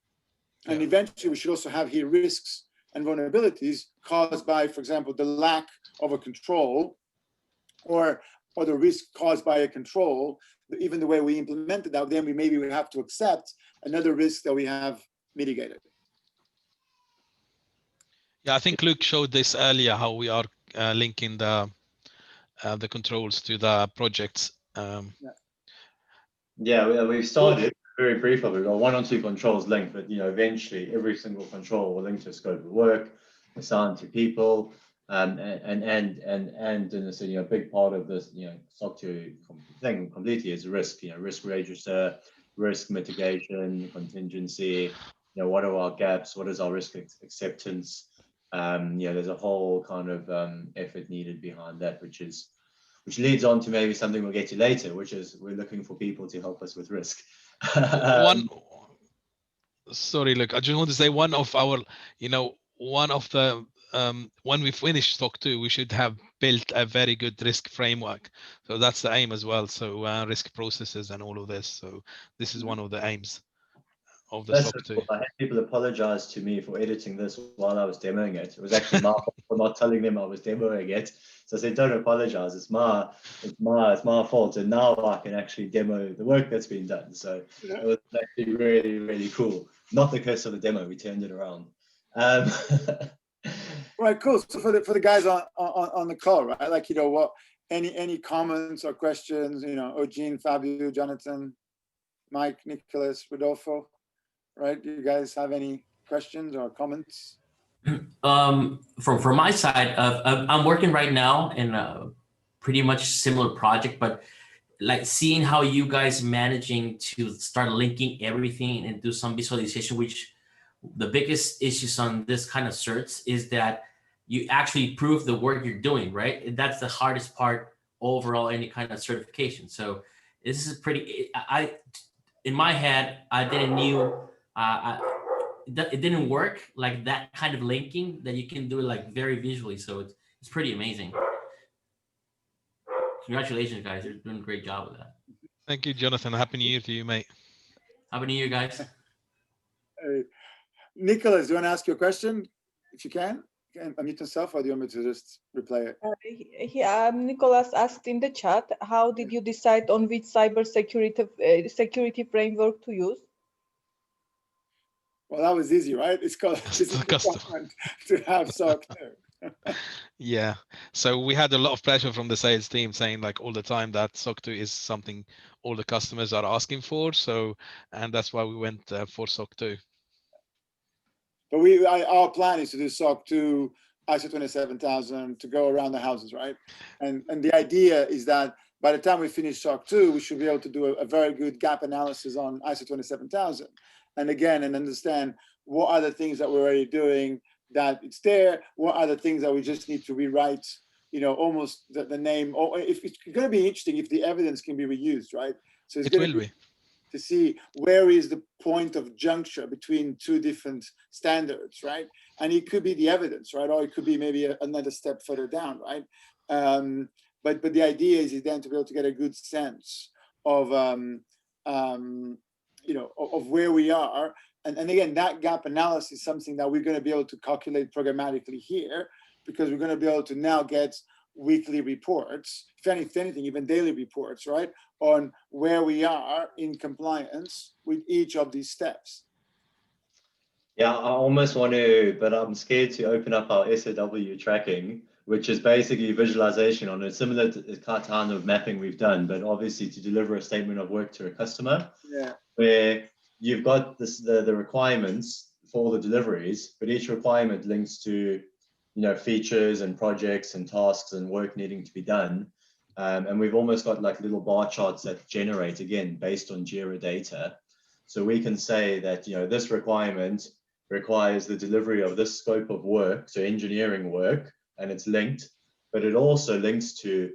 And eventually we should also have here risks and vulnerabilities caused by, for example, the lack of a control, or the risk caused by a control. Even the way we implemented that, then we have to accept another risk that we have mitigated. Yeah, I think Luke showed this earlier, how we are linking the controls to the projects. We've started very briefly. We've got 1 or 2 controls linked, but eventually every single control will link to a scope of work, assigned to people. And so, a big part of this, SOC2 thing completely is risk, risk register, risk mitigation, contingency, what are our gaps, what is our risk acceptance? There's a whole kind of effort needed behind that, which leads on to maybe something we'll get to later, which is we're looking for people to help us with risk. Sorry, look, I just want to say one of our, one of the, when we finish SOC2, we should have built a very good risk framework. So that's the aim as well. So risk processes and all of this. So this is one of the aims of the SOC2. Cool. I had people apologize to me for editing this while I was demoing it. It was actually my fault for not telling them I was demoing it. So I said, don't apologize. It's my fault. And now I can actually demo the work that's been done. So it was actually really, really cool. Not the curse of the demo. We turned it around. Right, cool. So for the guys on the call, right? Like, what, any comments or questions, Eugene, Fabio, Jonathan, Mike, Nicholas, Rodolfo, right? Do you guys have any questions or comments? From my side, I'm working right now in a pretty much similar project, but like seeing how you guys managing to start linking everything and do some visualization, which the biggest issues on this kind of certs is that you actually prove the work you're doing, right? That's the hardest part overall, any kind of certification. So this is pretty, in my head, I didn't knew, it didn't work like that kind of linking that you can do it like very visually. So it's pretty amazing. Congratulations, guys. You're doing a great job with that. Thank you, Jonathan. Happy New Year to you, mate. Happy New Year, guys. Nicholas, do you want to ask your question? If you can unmute yourself, or do you want me to just replay it? Nicholas asked in the chat, how did you decide on which cybersecurity security framework to use? Well, that was easy, right? It's called custom to have SOC2. Yeah. So we had a lot of pressure from the sales team saying like all the time that SOC2 is something all the customers are asking for. So, and that's why we went for SOC2. But our plan is to do SOC2, ISO 27000 to go around the houses, right? And the idea is that by the time we finish SOC2, we should be able to do a very good gap analysis on ISO 27000. And again, and understand what are the things that we're already doing that it's there, what are the things that we just need to rewrite, almost the name, or if it's going to be interesting if the evidence can be reused, right? So it's going to be to see where is the point of juncture between two different standards, right? And it could be the evidence, right? Or it could be maybe another step further down, right? But the idea is then to be able to get a good sense of, of where we are. And again, that gap analysis is something that we're going to be able to calculate programmatically here, because we're going to be able to now get weekly reports, if anything, even daily reports, right, on where we are in compliance with each of these steps. Yeah, I almost want to, but I'm scared to open up our SOW tracking, which is basically visualization on a similar kind of mapping we've done, but obviously to deliver a statement of work to a customer, where you've got the requirements for all the deliveries, but each requirement links to features and projects and tasks and work needing to be done. And we've almost got like little bar charts that generate, again, based on Jira data. So we can say that, this requirement requires the delivery of this scope of work, so engineering work, and it's linked, but it also links to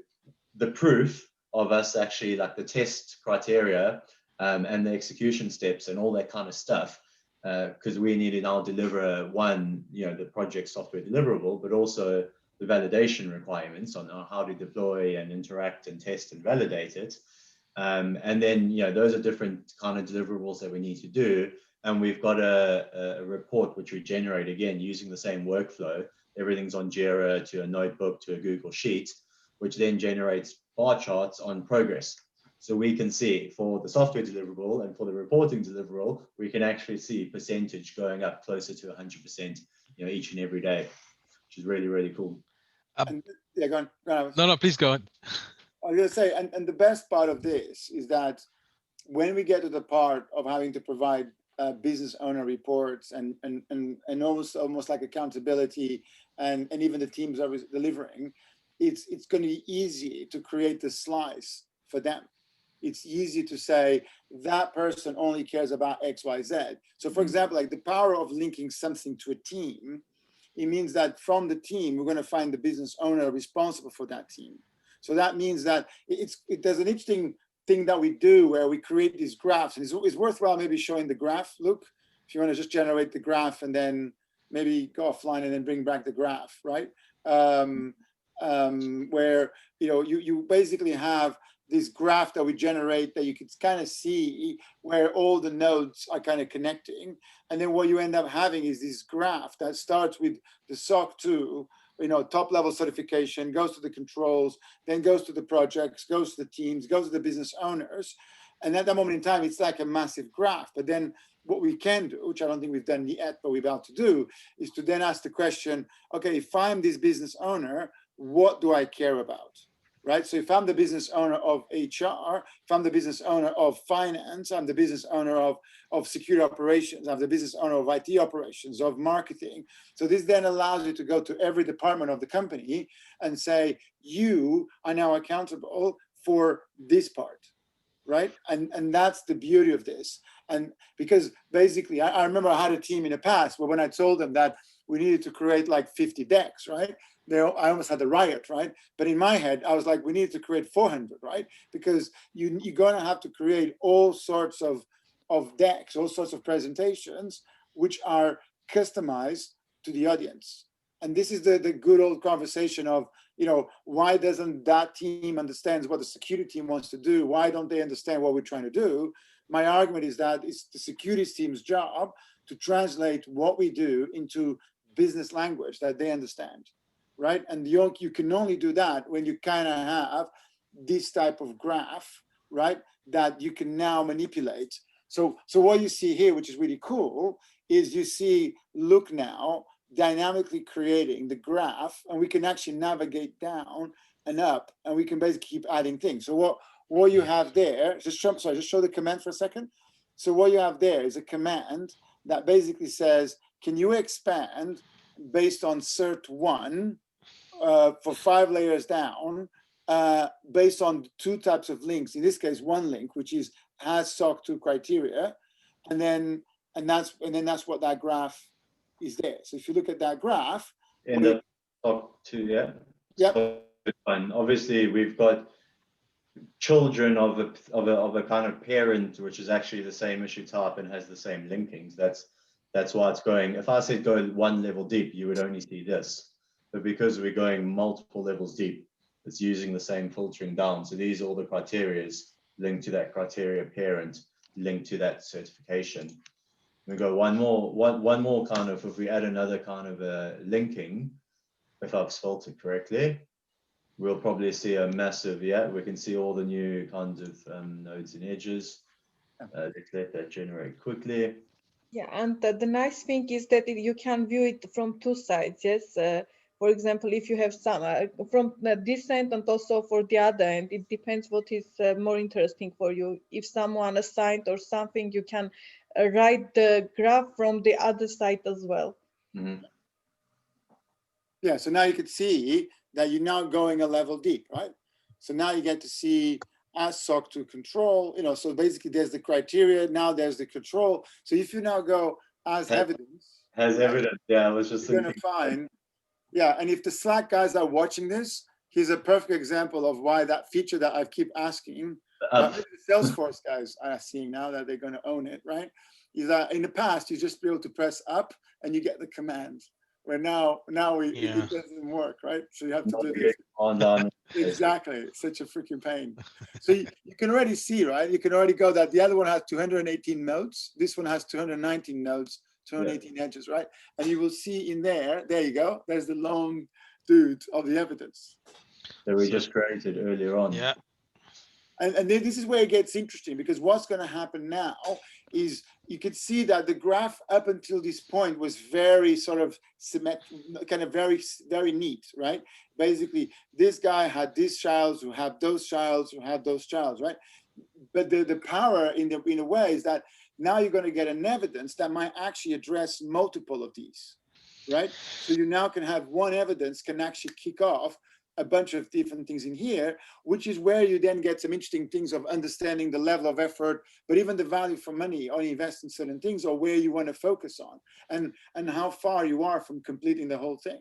the proof of us actually, like the test criteria and the execution steps and all that kind of stuff. Because we need to now deliver the project software deliverable, but also the validation requirements on how to deploy and interact and test and validate it. And then, those are different kind of deliverables that we need to do. And we've got a report which we generate, again, using the same workflow. Everything's on Jira to a notebook to a Google Sheet, which then generates bar charts on progress. So we can see for the software deliverable and for the reporting deliverable, we can actually see percentage going up closer to 100%, each and every day, which is really, really cool. Yeah, go on. No, please go on. I was going to say, and the best part of this is that when we get to the part of having to provide business owner reports and almost like accountability and even the teams are delivering, it's going to be easy to create the slice for them. It's easy to say that person only cares about X, Y, Z. So for example, like the power of linking something to a team, it means that from the team, we're going to find the business owner responsible for that team. So that means that there's an interesting thing that we do where we create these graphs, and it's worthwhile maybe showing the graph. Look, if you want to just generate the graph and then maybe go offline and then bring back the graph, right? Where you basically have this graph that we generate that you can kind of see where all the nodes are kind of connecting. And then what you end up having is this graph that starts with the SOC2, top level certification, goes to the controls, then goes to the projects, goes to the teams, goes to the business owners. And at that moment in time, it's like a massive graph. But then what we can do, which I don't think we've done yet, but we're about to do, is to then ask the question, okay, if I'm this business owner, what do I care about? Right? So if I'm the business owner of HR, if I'm the business owner of finance, I'm the business owner of security operations, I'm the business owner of IT operations, of marketing. So this then allows you to go to every department of the company and say, you are now accountable for this part, right? And that's the beauty of this. And because basically, I remember I had a team in the past where when I told them that we needed to create like 50 decks, right? I almost had a riot, right? But in my head, I was like, we need to create 400, right? Because you're going to have to create all sorts of decks, all sorts of presentations, which are customized to the audience. And this is the good old conversation of, why doesn't that team understand what the security team wants to do? Why don't they understand what we're trying to do? My argument is that it's the security team's job to translate what we do into business language that they understand. Right? And you can only do that when you kind of have this type of graph, right? That you can now manipulate. So what you see here, which is really cool, is you see, look now, dynamically creating the graph, and we can actually navigate down and up, and we can basically keep adding things. So what you have there, just show the command for a second. So what you have there is a command that basically says, can you expand based on cert 1 for 5 layers down, based on 2 types of links. In this case, one link, which has SOC2 criteria, and then that's what that graph is there. So if you look at that graph, in the SOC2, yeah. Yep. And obviously, we've got children of a kind of parent, which is actually the same issue type and has the same linkings. That's why it's going. If I said go 1 level deep, you would only see this. But because we're going multiple levels deep, it's using the same filtering down. So these are all the criterias linked to that criteria parent, linked to that certification. We go one more kind of, if we add another kind of linking, if I've spelled it correctly, we'll probably see a massive, we can see all the new kinds of nodes and edges. Let's let that generate quickly. Yeah, and the nice thing is that you can view it from 2 sides, yes? For example, if you have some from this end and also for the other end, it depends what is more interesting for you. If someone assigned or something, you can write the graph from the other side as well. Mm-hmm. Yeah, so now you can see that you're now going a level deep, right? So now you get to see as SOC2 control, so basically there's the criteria, now there's the control. So if you now go as evidence. Has evidence, yeah, I was just thinking. You're gonna find, yeah, and if the Slack guys are watching this, here's a perfect example of why that feature that I keep asking, the Salesforce guys are seeing now that they're going to own it, right? Is that in the past, you just be able to press up and you get the command, where now it doesn't work, right? So you have to do this. Exactly, it's such a freaking pain. So you can already see, right? You can already go that the other one has 218 nodes. This one has 219 nodes. 218 edges, right? And you will see in there you go, there's the long dude of the evidence that we just created earlier on. Yeah. And then this is where it gets interesting, because what's going to happen now is you could see that the graph up until this point was very sort of symmetric, kind of very, very neat, right? Basically, this guy had these childs who had those childs who had those childs, right? But the power in a way is that Now you're going to get an evidence that might actually address multiple of these, right? So you now can have one evidence can actually kick off a bunch of different things in here, which is where you then get some interesting things of understanding the level of effort, but even the value for money or invest in certain things, or where you want to focus on, and how far you are from completing the whole thing.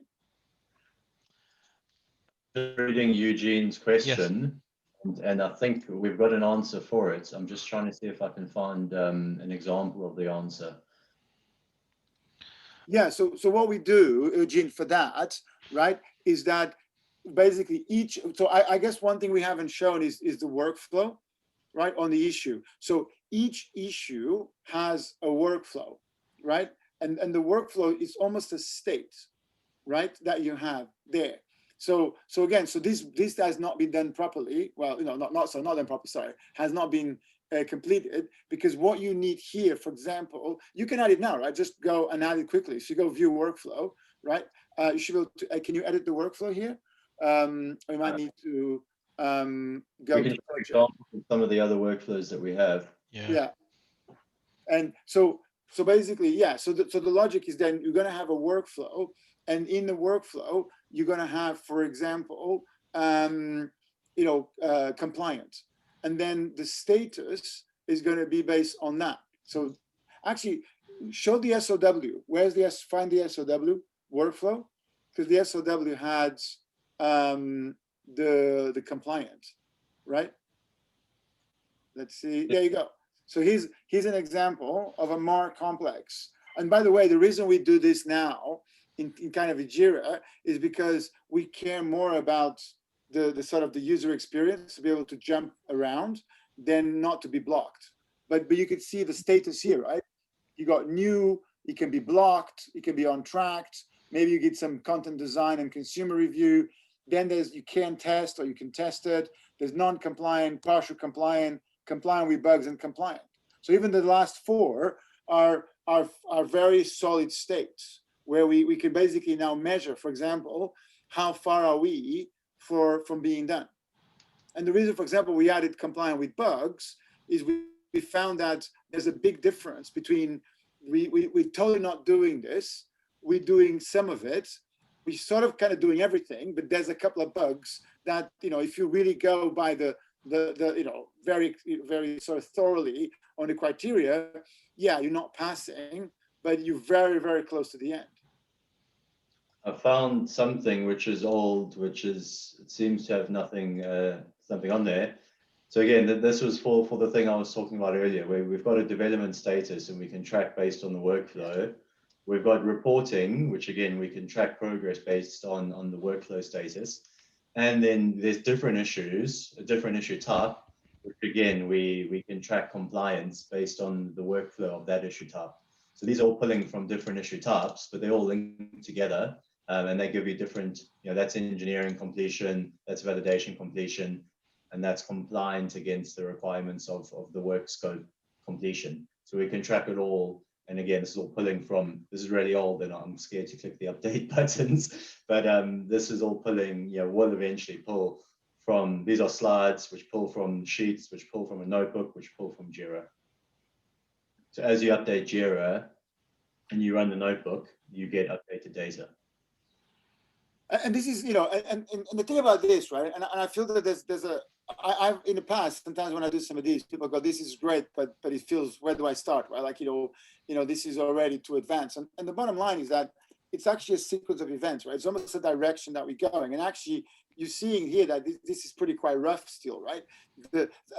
Reading Eugene's question, and I think we've got an answer for it. I'm just trying to see if I can find an example of the answer. Yeah, so what we do, Eugene, for that, right, is that basically so I guess one thing we haven't shown is the workflow, right, on the issue. So each issue has a workflow, right? And the workflow is almost a state, right, that you have there. So again, so this has not been done properly. Well, not done properly, sorry, has not been completed, because what you need here, for example, you can add it now, right? Just go and add it quickly. So you go view workflow, right? You should be able to, can you edit the workflow here? We might need to go to some of the other workflows that we have. Yeah. And so basically, yeah, so the logic is then you're going to have a workflow, and in the workflow you're going to have, for example, compliant, and then the status is going to be based on that. So actually show the SOW. Where's find the SOW workflow, because the SOW has the compliant, right? Let's see, there you go. So here's an example of a more complex. And by the way, the reason we do this now in kind of a Jira is because we care more about the sort of the user experience, to be able to jump around than not to be blocked. But you could see the status here, right? You got new, it can be blocked, it can be untracked. Maybe you get some content design and consumer review. Then there's, you can test or you can test it. There's non-compliant, partial compliant, compliant with bugs, and compliant. So even the last four are very solid states where we can basically now measure, for example, how far are we from being done. And the reason, for example, we added compliant with bugs is we found that there's a big difference between we're totally not doing this, we're doing some of it, we sort of kind of doing everything, but there's a couple of bugs that, if you really go by the very, very sort of thoroughly on the criteria, yeah, you're not passing, but you're very, very close to the end. I found something which is old, it seems to have nothing, something on there. So again, this was for the thing I was talking about earlier, where we've got a development status and we can track based on the workflow. We've got reporting, which again, we can track progress based on the workflow status. And then there's different issues, a different issue type, which again, we can track compliance based on the workflow of that issue type. So these are all pulling from different issue types, but they all link together. And they give you different, that's engineering completion, that's validation completion, and that's compliant against the requirements of the work scope completion. So we can track it all. And again, this is all pulling from, this is really old and I'm scared to click the update buttons, but this is all pulling, will eventually pull from, these are slides which pull from sheets, which pull from a notebook, which pull from Jira. So as you update Jira and you run the notebook, you get updated data. And this is, and the thing about this, right? And I feel that there's I've in the past, sometimes when I do some of these, people go, this is great, but it feels, where do I start, right? Like, this is already too advanced. And the bottom line is that it's actually a sequence of events, right? It's almost a direction that we're going. And actually, you're seeing here that this is pretty quite rough still, right?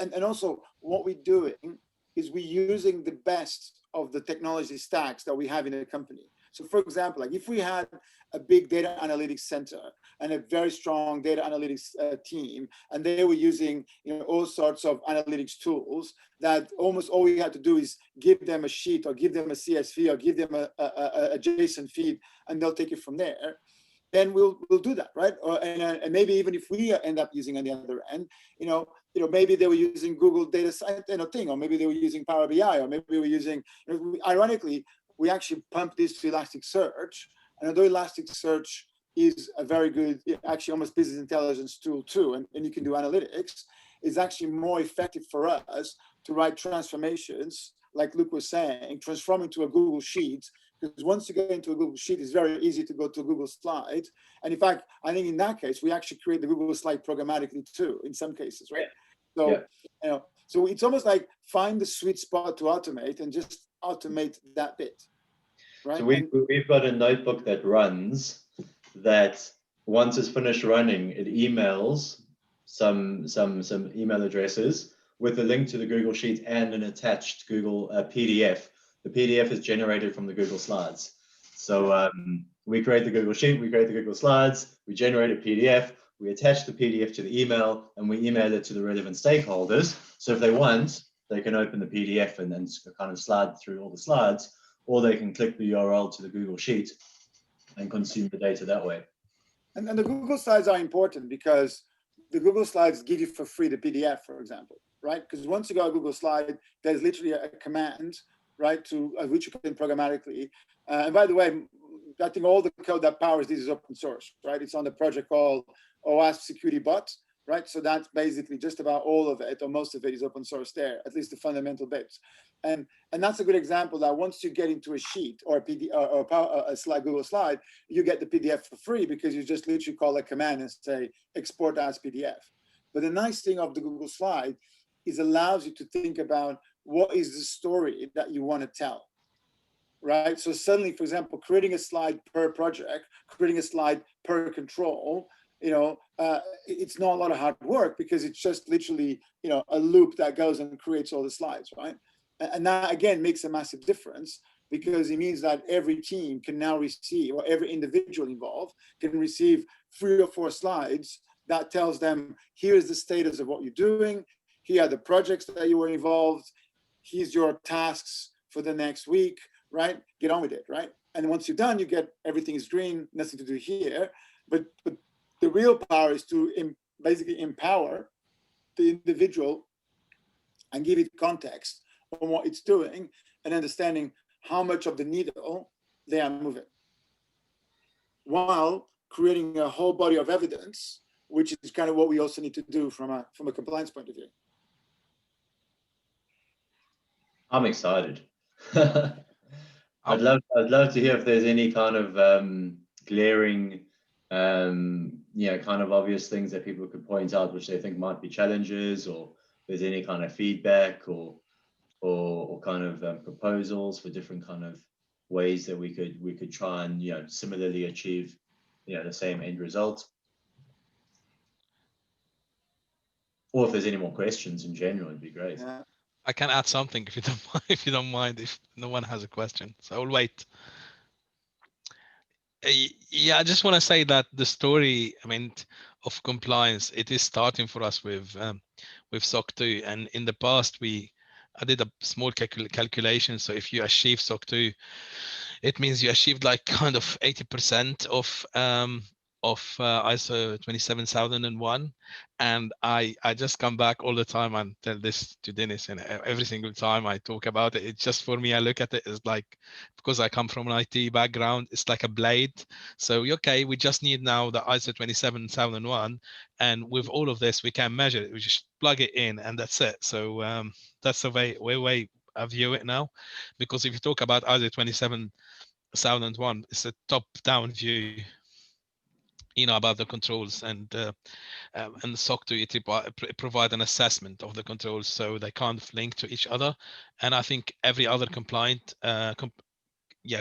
And also what we're doing is we're using the best of the technology stacks that we have in a company. So for example, like if we had a big data analytics center and a very strong data analytics team, and they were using all sorts of analytics tools, that almost all we had to do is give them a sheet or give them a CSV or give them a JSON feed, and they'll take it from there. Then we'll do that, right? And maybe even if we end up using on the other end, maybe they were using Google Data Science, thing, or maybe they were using Power BI, or maybe we were using, ironically, we actually pump this to Elasticsearch. And although Elasticsearch is a very good, actually almost business intelligence tool too, and you can do analytics, it's actually more effective for us to write transformations like Luke was saying, transforming to a Google Sheet, because once you get into a Google Sheet, it's very easy to go to a Google Slide. And in fact, I think in that case, we actually create the Google Slide programmatically too, in some cases, right? So, you know, so it's almost like find the sweet spot to automate and just automate that bit, right? So we've got a notebook that runs that once it's finished running, it emails some email addresses with a link to the Google Sheet and an attached Google PDF. The PDF is generated from the Google Slides. So we create the Google Sheet, we create the Google Slides, we generate a PDF, we attach the PDF to the email, and we email it to the relevant stakeholders. So if they want, they can open the PDF and then kind of slide through all the slides, or they can click the URL to the Google Sheet and consume the data that way. And the Google Slides are important because the Google Slides give you for free the PDF, for example, right? Because once you got a Google Slide, there's literally a command, right, to which you can programmatically. And by the way, I think all the code that powers this is open source, right? It's on the project called OWASP Security Bot, right? So that's basically just about all of it, or most of it is open source there, at least the fundamental bits. And that's a good example that once you get into a sheet or a PDF or a slide, Google Slide, you get the PDF for free because you just literally call a command and say export as PDF. But the nice thing of the Google Slide is allows you to think about what is the story that you want to tell, right? So suddenly, for example, creating a slide per project, creating a slide per control, you know, it's not a lot of hard work because it's just literally, you know, a loop that goes and creates all the slides, right? And that again makes a massive difference because it means that every team can now receive, or every individual involved can receive 3 or 4 slides that tells them, here's the status of what you're doing, here are the projects that you were involved, here's your tasks for the next week, right? Get on with it, right? And once you're done, you get everything is green, nothing to do here. But the real power is to basically empower the individual and give it context on what it's doing and understanding how much of the needle they are moving, while creating a whole body of evidence, which is kind of what we also need to do from a compliance point of view. I'm excited. I'd love to hear if there's any kind of glaring, you know, kind of obvious things that people could point out which they think might be challenges, or there's any kind of feedback or kind of proposals for different kind of ways that we could try and, you know, similarly achieve, you know, the same end result. Or if there's any more questions in general, it'd be great. Yeah. I can add something if you don't mind, if you don't mind, if no one has a question. So I'll wait. Yeah, I just want to say that the story, I mean, of compliance, it is starting for us with SOC 2, and in the past I did a small calculation. So if you achieve SOC 2, it means you achieved like kind of 80% of ISO 27001, and I just come back all the time and tell this to Dinis, and every single time I talk about it, it's just, for me, I look at it as like, because I come from an IT background, it's like a blade. So okay, we just need now the ISO 27001, and with all of this we can measure it, we just plug it in and that's it. So that's the way I view it now, because if you talk about ISO 27001, it's a top-down view, you know, about the controls, and SOC 2 it provide an assessment of the controls, so they can't link to each other. And I think every other compliant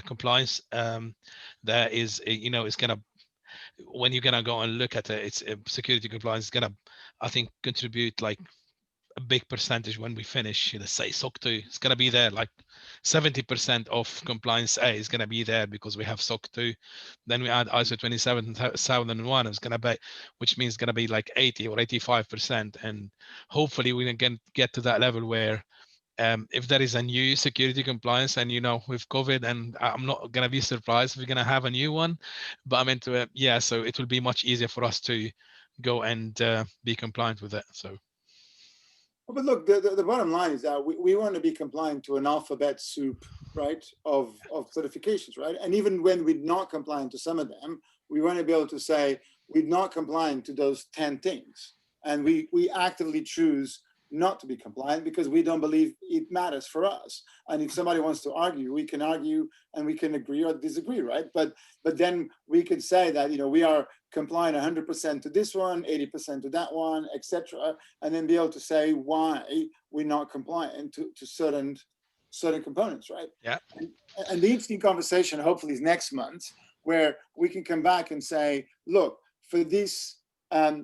compliance there is, you know, is gonna, when you're gonna go and look at it, it's security compliance is gonna, I think, contribute like a big percentage when we finish, let's say SOC 2, it's going to be there, like 70% of compliance A is going to be there because we have SOC 2. Then we add ISO 27001, it's going to be, which means it's going to be like 80 or 85%. And hopefully we can get to that level where if there is a new security compliance, and, you know, with COVID, and I'm not going to be surprised if we're going to have a new one, but I meant to, yeah, so it will be much easier for us to go and be compliant with it. So. But look, the bottom line is that we want to be compliant to an alphabet soup, right, of certifications, right? And even when we're not compliant to some of them, we want to be able to say we're not compliant to those 10 things. And we actively choose not to be compliant because we don't believe it matters for us. And if somebody wants to argue, we can argue and we can agree or disagree, right? But then we could say that, you know, we are compliant 100% to this one, 80% to that one, etc., and then be able to say why we're not compliant to certain components, right? Yeah. And the interesting conversation hopefully is next month, where we can come back and say, look, for these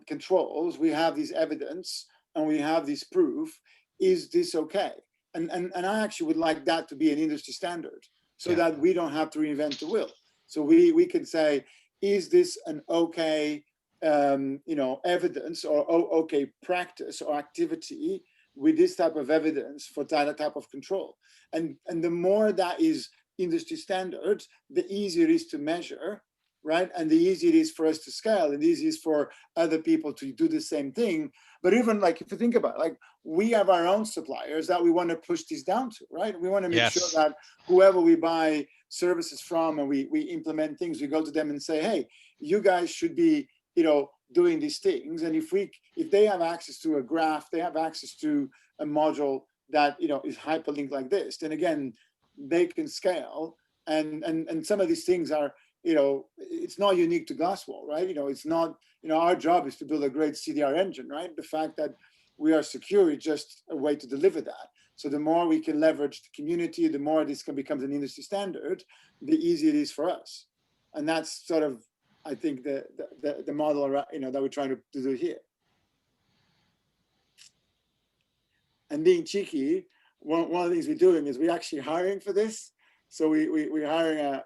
controls, we have this evidence and we have this proof. Is this okay? And I actually would like that to be an industry standard, so that we don't have to reinvent the wheel. So we can say, is this an okay, you know, evidence or okay practice or activity with this type of evidence for that type of control? And the more that is industry standard, the easier it is to measure, right? And the easier it is for us to scale, and the easier it is for other people to do the same thing. But even like, if you think about it, like, we have our own suppliers that we want to push this down to, right? We want to make sure that whoever we buy services from and we implement things, we go to them and say, hey, you guys should be, you know, doing these things. And if they have access to a graph, they have access to a module that, you know, is hyperlinked like this, then again, they can scale. And some of these things are, you know, it's not unique to Glasswall, right? You know, it's not, you know, our job is to build a great CDR engine, right? The fact that we are secure is just a way to deliver that. So the more we can leverage the community, the more this becomes an industry standard, the easier it is for us. And that's sort of, I think, the model, you know, that we're trying to do here. And being cheeky, one of the things we're doing is we're actually hiring for this. So we're hiring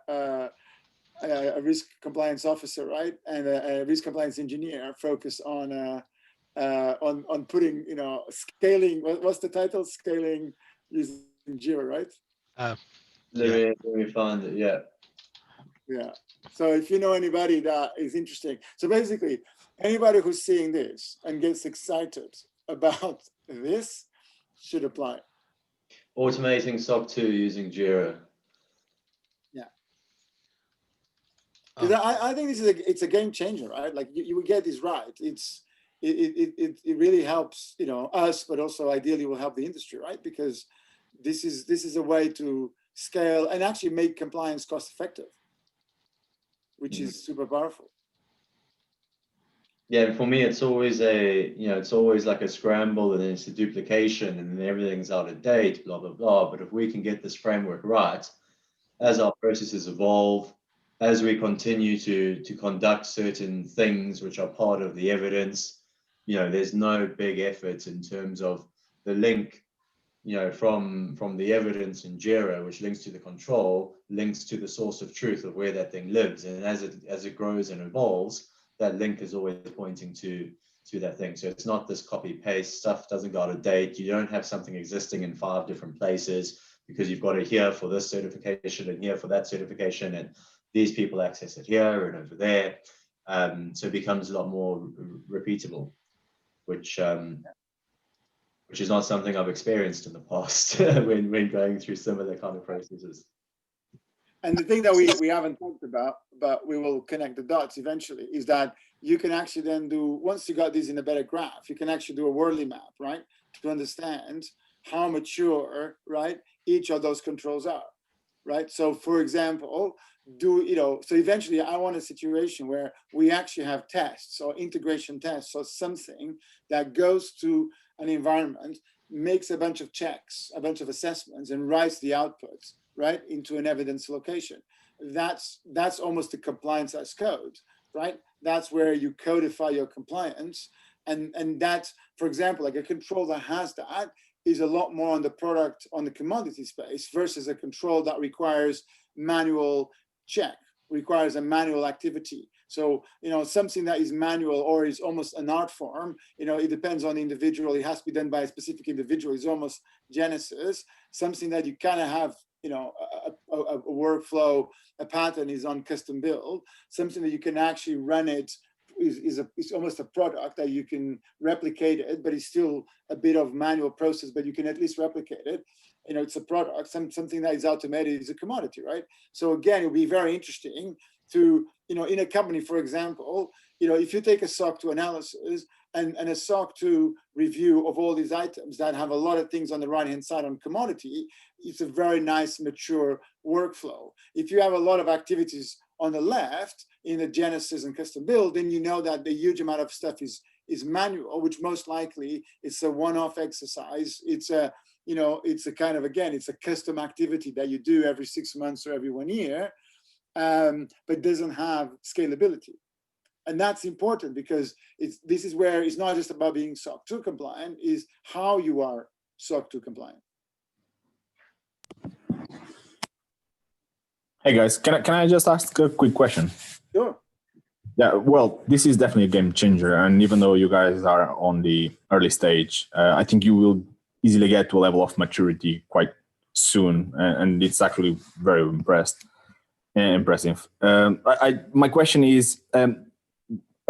a risk compliance officer, right, and a risk compliance engineer focused on putting, you know, scaling. What's the title? Scaling using Jira, right? Let me find it. Yeah. Yeah. So if you know anybody that is interesting, so basically anybody who's seeing this and gets excited about this should apply. Automating SOC 2 using Jira. Yeah. Because I think this is it's a game changer, right? Like you get this right. It really helps, you know, us, but also ideally will help the industry, right? Because this is a way to scale and actually make compliance cost effective, which is super powerful. Yeah, for me, it's always it's always like a scramble, and then it's a duplication, and then everything's out of date, blah, blah, blah. But if we can get this framework right, as our processes evolve, as we continue to conduct certain things which are part of the evidence, you know, there's no big effort in terms of the link, you know, from the evidence in Jira, which links to the control, links to the source of truth of where that thing lives. And as it grows and evolves, that link is always pointing to that thing. So it's not this copy paste stuff, doesn't go out of date. You don't have something existing in 5 different places because you've got it here for this certification and here for that certification, and these people access it here and over there. So it becomes a lot more repeatable, which is not something I've experienced in the past when going through similar kind of processes. And the thing that we haven't talked about, but we will connect the dots eventually, is that you can actually then do, once you got these in a better graph, you can actually do a Worley map, right? To understand how mature, right, each of those controls are, right? So for example, so eventually I want a situation where we actually have tests or integration tests or something that goes to an environment, makes a bunch of checks, a bunch of assessments, and writes the outputs, right, into an evidence location. That's almost a compliance as code, right? That's where you codify your compliance. And that's, for example, like a control that has that is a lot more on the product, on the commodity space, versus a control that requires manual check, requires a manual activity. So, you know, something that is manual or is almost an art form, you know, it depends on the individual. It has to be done by a specific individual. It's almost Genesis. Something that you kind of have, you know, a workflow, a pattern is on custom build. Something that you can actually run it is almost a product that you can replicate it, but it's still a bit of manual process, but you can at least replicate it. You know, it's a product. Something that is automated is a commodity, right? So again, it'll be very interesting to, you know, in a company, for example, you know, if you take a SOC 2 analysis and a SOC2 review of all these items that have a lot of things on the right-hand side on commodity, it's a very nice, mature workflow. If you have a lot of activities on the left in the Genesis and custom build, then you know that the huge amount of stuff is manual, which most likely it's a one-off exercise. It's a, you know, it's a kind of, again, it's a custom activity that you do every 6 months or every 1 year, but doesn't have scalability. And that's important because this is where it's not just about being SOC 2 compliant, is how you are SOC 2 compliant. Hey guys, can I just ask a quick question? Sure. Yeah, well, this is definitely a game changer. And even though you guys are on the early stage, I think you will easily get to a level of maturity quite soon. And it's actually very impressive. My question is,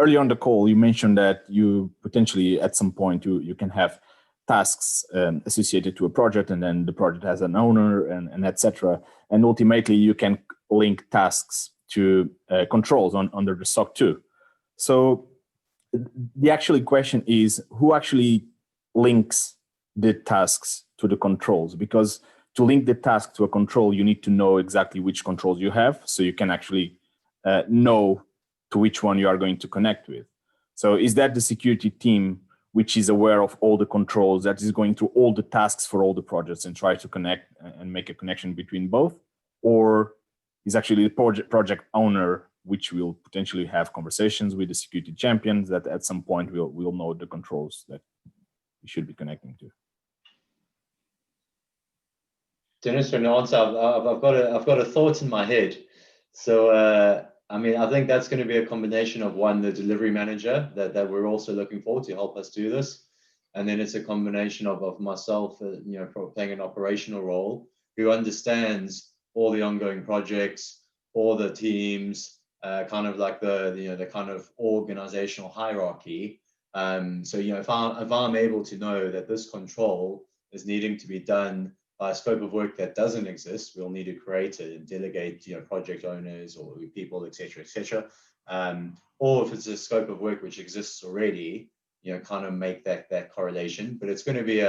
early on the call, you mentioned that you potentially at some point you can have tasks associated to a project, and then the project has an owner and etc. And ultimately you can link tasks to controls under the SOC 2. So the actual question is, who actually links the tasks to the controls? Because to link the task to a control, you need to know exactly which controls you have, so you can actually know to which one you are going to connect with. So is that the security team which is aware of all the controls, that is going through all the tasks for all the projects and try to connect and make a connection between both? Or is actually the project owner which will potentially have conversations with the security champions that at some point we'll know the controls that we should be connecting to? Dinis, for an answer, I've got a thought in my head. So I mean, I think that's going to be a combination of one, the delivery manager that we're also looking for to help us do this, and then it's a combination of myself, you know, playing an operational role, who understands all the ongoing projects, all the teams, kind of like the kind of organizational hierarchy. So you know, if I'm able to know that this control is needing to be done by a scope of work that doesn't exist, we'll need to create it and delegate, you know, project owners or people, etc., etc. Or if it's a scope of work which exists already, you know, kind of make that correlation. But it's going to be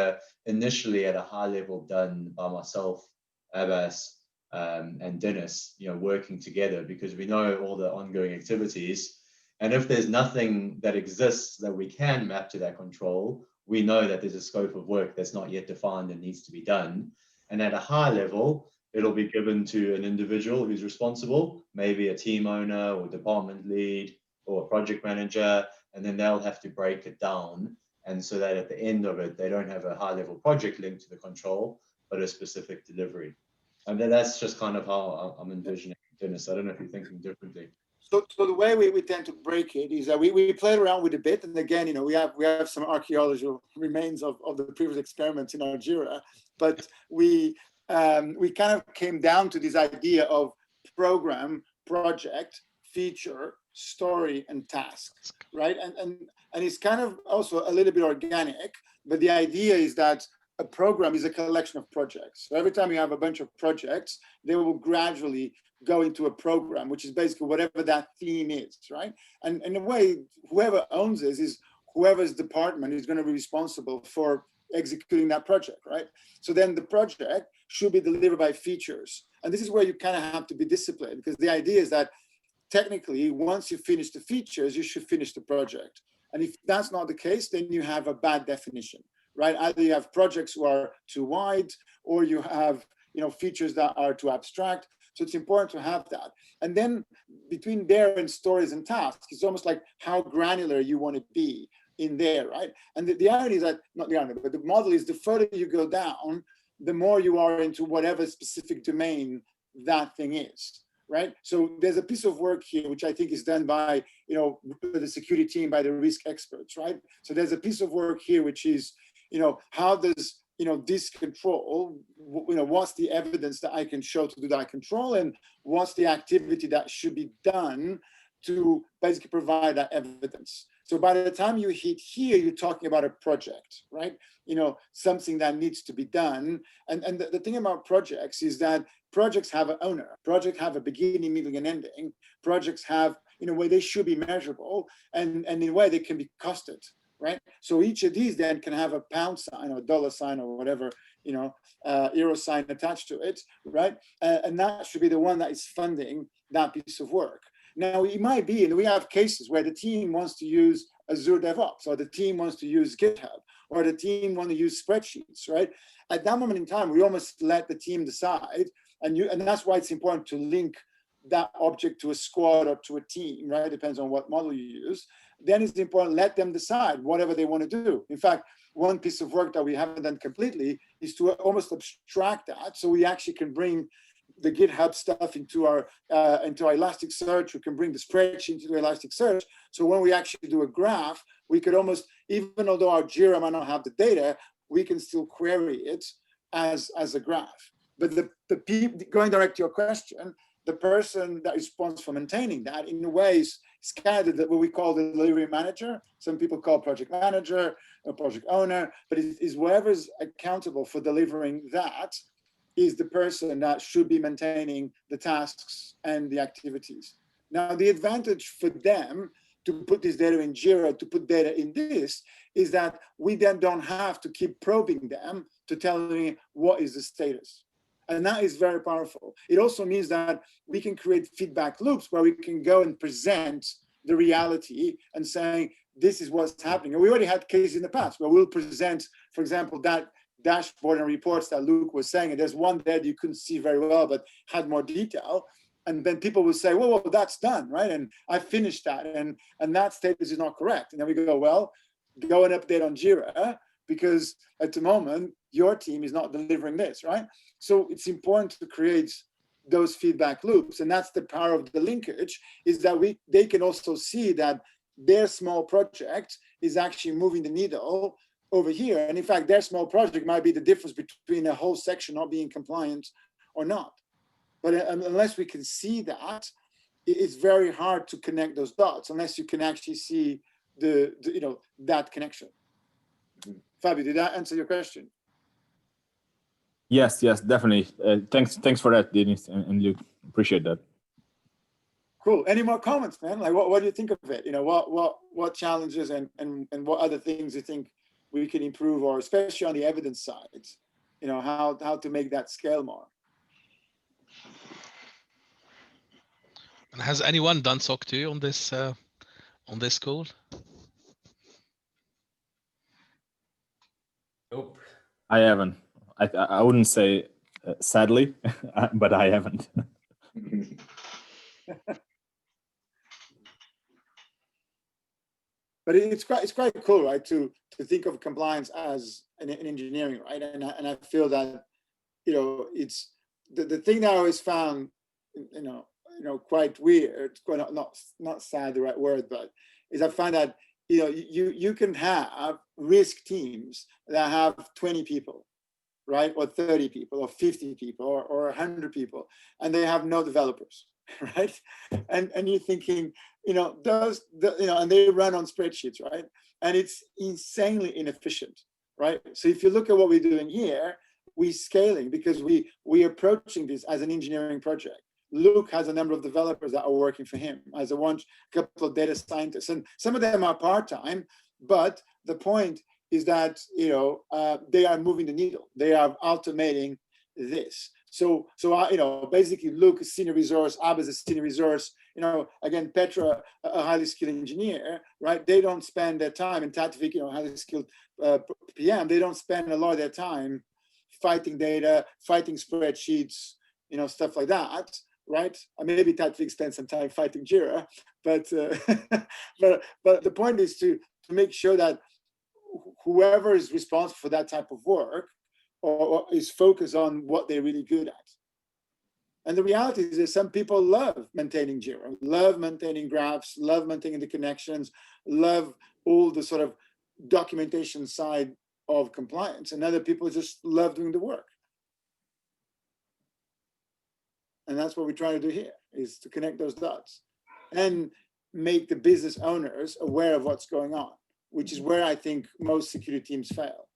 initially at a high level done by myself, Abbas, and Dinis, you know, working together, because we know all the ongoing activities. And if there's nothing that exists that we can map to that control, we know that there's a scope of work that's not yet defined and needs to be done. And at a high level, it'll be given to an individual who's responsible, maybe a team owner or department lead or a project manager, and then they'll have to break it down. And so that at the end of it, they don't have a high level project linked to the control, but a specific delivery. And then that's just kind of how I'm envisioning Dinis. I don't know if you're thinking differently. So the way we tend to break it is that we played around with a bit, and again, you know, we have some archaeological remains of the previous experiments in our Jira, but we kind of came down to this idea of program, project, feature, story, and task, right? And it's kind of also a little bit organic, but the idea is that a program is a collection of projects. So every time you have a bunch of projects, they will gradually go into a program, which is basically whatever that theme is, right? And in a way, whoever owns this is whoever's department is going to be responsible for executing that project, right? So then the project should be delivered by features. And this is where you kind of have to be disciplined, because the idea is that technically, once you finish the features, you should finish the project. And if that's not the case, then you have a bad definition, right? Either you have projects who are too wide, or you have, you know, features that are too abstract. So it's important to have that. And then between there and stories and tasks, it's almost like how granular you want to be in there, right? And the irony is that, not the irony, but the model is the further you go down, the more you are into whatever specific domain that thing is, right? So there's a piece of work here, which I think is done by, you know, the security team, by the risk experts, right? So there's a piece of work here, which is, you know, how does, you know, this control, you know, what's the evidence that I can show to do that control, and what's the activity that should be done to basically provide that evidence. So by the time you hit here, you're talking about a project, right? You know, something that needs to be done. And the thing about projects is that projects have an owner. Projects have a beginning, middle, and ending. Projects have, in a way, they should be measurable, and in a way they can be costed, right? So each of these then can have a pound sign or dollar sign or whatever, euro sign attached to it, right? And that should be the one that is funding that piece of work. Now, it might be, and we have cases where the team wants to use Azure DevOps, or the team wants to use GitHub, or the team want to use spreadsheets, right? At that moment in time, we almost let the team decide, and that's why it's important to link that object to a squad or to a team, right? Depends on what model you use. Then it's important, let them decide whatever they want to do. In fact, one piece of work that we haven't done completely is to almost abstract that, so we actually can bring the GitHub stuff into our Elasticsearch. We can bring the spreadsheet into Elasticsearch. So when we actually do a graph, we could almost, even although our Jira might not have the data, we can still query it as a graph. But the people, going direct to your question, the person that is responsible for maintaining that, in a way, is kind of what we call the delivery manager. Some people call project manager or project owner, but it is whoever's accountable for delivering that is the person that should be maintaining the tasks and the activities. Now, the advantage for them to put this data in Jira, to put data in this, is that we then don't have to keep probing them to tell me what is the status. And that is very powerful. It also means that we can create feedback loops where we can go and present the reality and saying, this is what's happening. And we already had cases in the past where we'll present, for example, that dashboard and reports that Luke was saying, and there's one there that you couldn't see very well, but had more detail. And then people will say, well, that's done, right? And I finished that, and that status is not correct. And then we go, well, go and update on Jira, because at the moment, your team is not delivering this, right? So it's important to create those feedback loops. And that's the power of the linkage, is that they can also see that their small project is actually moving the needle over here. And in fact, their small project might be the difference between a whole section not being compliant or not. But unless we can see that, it's very hard to connect those dots, unless you can actually see that connection. Fabio, did that answer your question? Yes, definitely. Thanks for that, Dinis and Luke. Appreciate that. Cool. Any more comments, man? Like, what do you think of it? What challenges and what other things you think we can improve, or especially on the evidence side, how to make that scale more? And has anyone done SOC2 on this call? Nope. I haven't. I wouldn't say sadly, but I haven't. But it's quite cool, right? To think of compliance as an engineering, right? And I feel that, it's the thing that I always found, quite weird. Not sad, the right word, but is I find that you can have risk teams that have 20 people, right, or 30 people, or 50 people, or 100 people, and they have no developers, right? And you're thinking, and they run on spreadsheets, right? And it's insanely inefficient, right? So if you look at what we're doing here, we're scaling because we're approaching this as an engineering project. Luke has a number of developers that are working for him, as a couple of data scientists, and some of them are part-time, but the point is that they are moving the needle. They are automating this. So basically, Luke is senior resource, Abbas is senior resource. Again, Petra, a highly skilled engineer, right? They don't spend their time, and Tatvik, highly skilled PM. They don't spend a lot of their time fighting data, fighting spreadsheets, stuff like that, right? Maybe Tatvik spends some time fighting Jira, but but the point is to make sure that whoever is responsible for that type of work or is focused on what they're really good at. And the reality is that some people love maintaining Jira, love maintaining graphs, love maintaining the connections, love all the sort of documentation side of compliance. And other people just love doing the work. And that's what we're trying to do here, is to connect those dots and make the business owners aware of what's going on, which is where I think most security teams fail.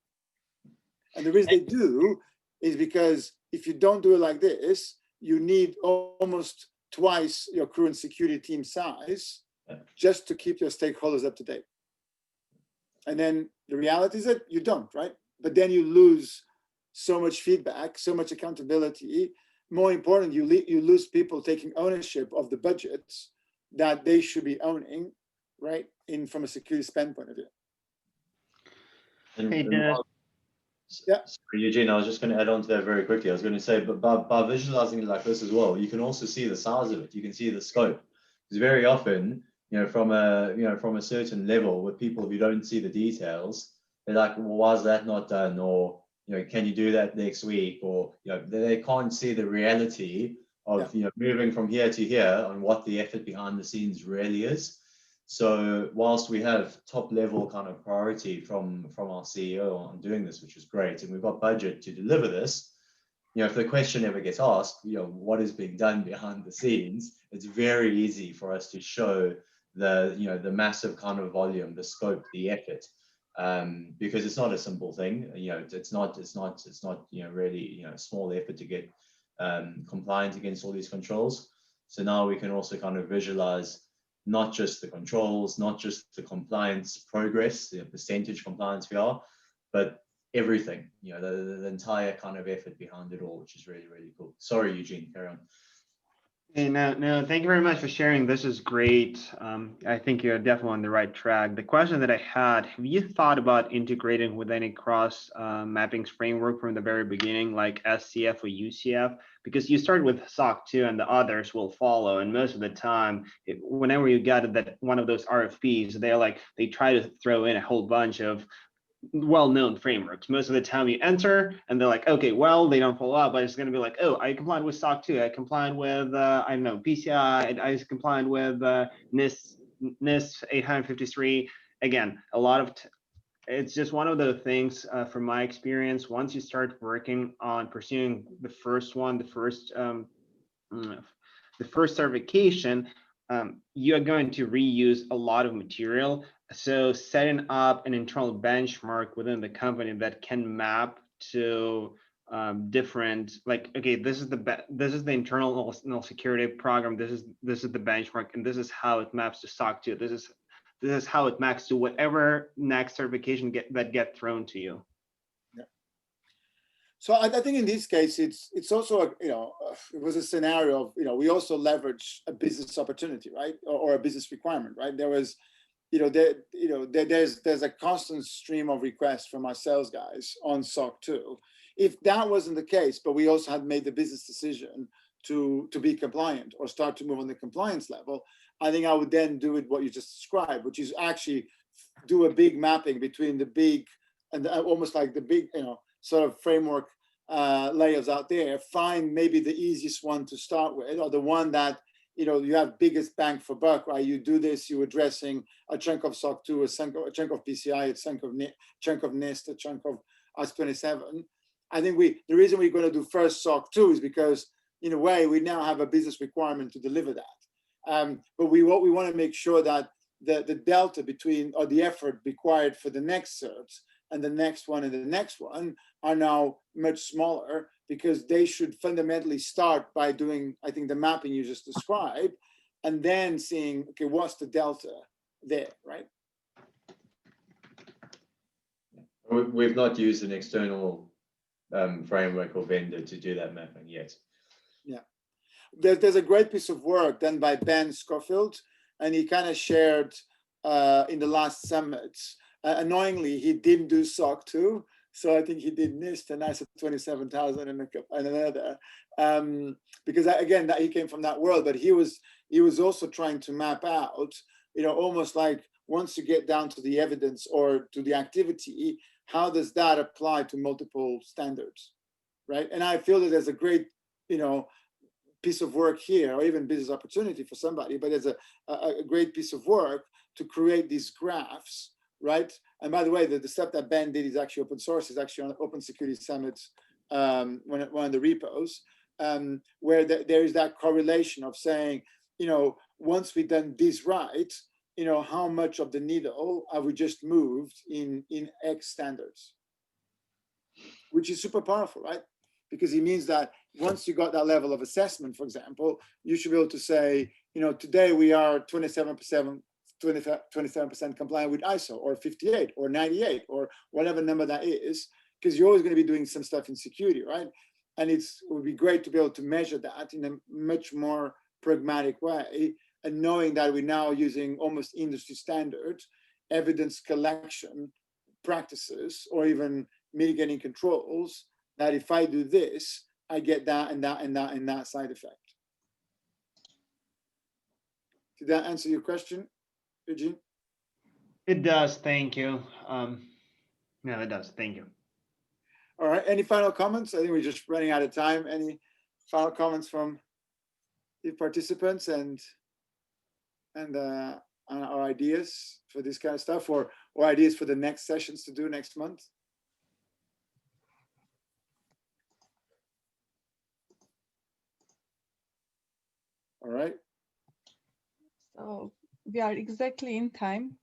And the reason they do is because if you don't do it like this, you need almost twice your current security team size just to keep your stakeholders up to date. And then the reality is that you don't, right? But then you lose so much feedback, so much accountability. More important, you lose people taking ownership of the budgets that they should be owning, right? From a security spend point of view. And yeah. Sorry, Eugene, I was just going to add on to that very quickly. I was going to say, but by visualizing it like this as well, you can also see the size of it. You can see the scope. Because very often, from a certain level, with people who don't see the details, they're like, well, why is that not done? Or, can you do that next week? Or, they can't see the reality of, moving from here to here on what the effort behind the scenes really is. So whilst we have top level kind of priority from our CEO on doing this, which is great, and we've got budget to deliver this, if the question ever gets asked, what is being done behind the scenes, it's very easy for us to show the massive kind of volume, the scope, the effort, because it's not a simple thing. It's not really a small effort to get compliant against all these controls. So now we can also kind of visualize not just the controls, not just the compliance progress, the percentage compliance we are, but everything, the entire kind of effort behind it all, which is really, really cool. Sorry, Eugene, carry on. Hey, no, thank you very much for sharing. This is great. I think you're definitely on the right track. The question that I had, have you thought about integrating with any cross mappings framework from the very beginning, like SCF or UCF? Because you start with SOC2 and the others will follow. And most of the time, whenever you get that one of those RFPs, they try to throw in a whole bunch of well-known frameworks. Most of the time you enter and they're like, okay, well, they don't follow up, but it's going to be like, oh, I complied with SOC2, I complied with, I don't know, PCI, I complied with NIST 853. Again, a lot of, it's just one of the things from my experience, once you start working on pursuing the first one, the first certification, you are going to reuse a lot of material. So setting up an internal benchmark within the company that can map to different, like, okay, this is the internal security program. This is the benchmark, and this is how it maps to SOC2. This is how it maps to whatever next certification that get thrown to you. Yeah. So I think in this case, it's also it was a scenario of we also leverage a business opportunity, right, or a business requirement, right? There was there's a constant stream of requests from our sales guys on SOC2. If that wasn't the case, but we also had made the business decision to be compliant or start to move on the compliance level, I think I would then do it what you just described, which is actually do a big mapping between the big and almost like the big sort of framework layers out there. Find maybe the easiest one to start with, or the one that you have biggest bang for buck, right? You do this, you're addressing a chunk of SOC2, a chunk of PCI, a chunk of NIST, a chunk of AS27. I think the reason we're going to do first SOC2 is because, in a way, we now have a business requirement to deliver that. But what we want to make sure that the delta between, or the effort required for the next certs and the next one and the next one are now much smaller, because they should fundamentally start by doing, I think, the mapping you just described, and then seeing, okay, what's the delta there, right? We've not used an external framework or vendor to do that mapping yet. Yeah, there's a great piece of work done by Ben Schofield, and he kind of shared in the last summit. Annoyingly, he didn't do SOC2. So I think he did NIST and ISO 27000 and another, because again, that he came from that world. But he was also trying to map out, almost like once you get down to the evidence or to the activity, how does that apply to multiple standards, right? And I feel that there's a great, piece of work here, or even business opportunity for somebody. But there's a great piece of work to create these graphs, right? And by the way, the stuff that Ben did is actually open source. It's actually on Open Security Summit, one of the repos, where there is that correlation of saying, once we've done this right, how much of the needle have we just moved in X standards, which is super powerful, right? Because it means that once you got that level of assessment, for example, you should be able to say, today we are 27% 27% compliant with ISO, or 58, or 98, or whatever number that is, because you're always going to be doing some stuff in security, right? And it would be great to be able to measure that in a much more pragmatic way, and knowing that we're now using almost industry standard evidence collection practices, or even mitigating controls, that if I do this, I get that and that and that and that side effect. Did that answer your question, Eugene? It does. Thank you. No, it does. Thank you. All right. Any final comments? I think we're just running out of time. Any final comments from the participants and our ideas for this kind of stuff, or ideas for the next sessions to do next month? All right. So we are exactly in time.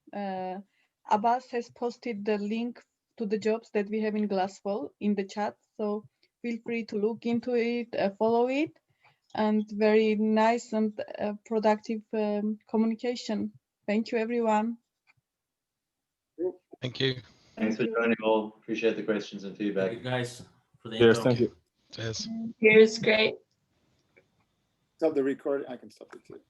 Abbas has posted the link to the jobs that we have in Glasswall in the chat. So feel free to look into it, follow it, and very nice and productive communication. Thank you, everyone. Thank you. Thanks for joining all. Appreciate the questions and feedback. Thank you guys for the Cheers, intro. thank you. Cheers. Here's great. Stop the recording. I can stop it too.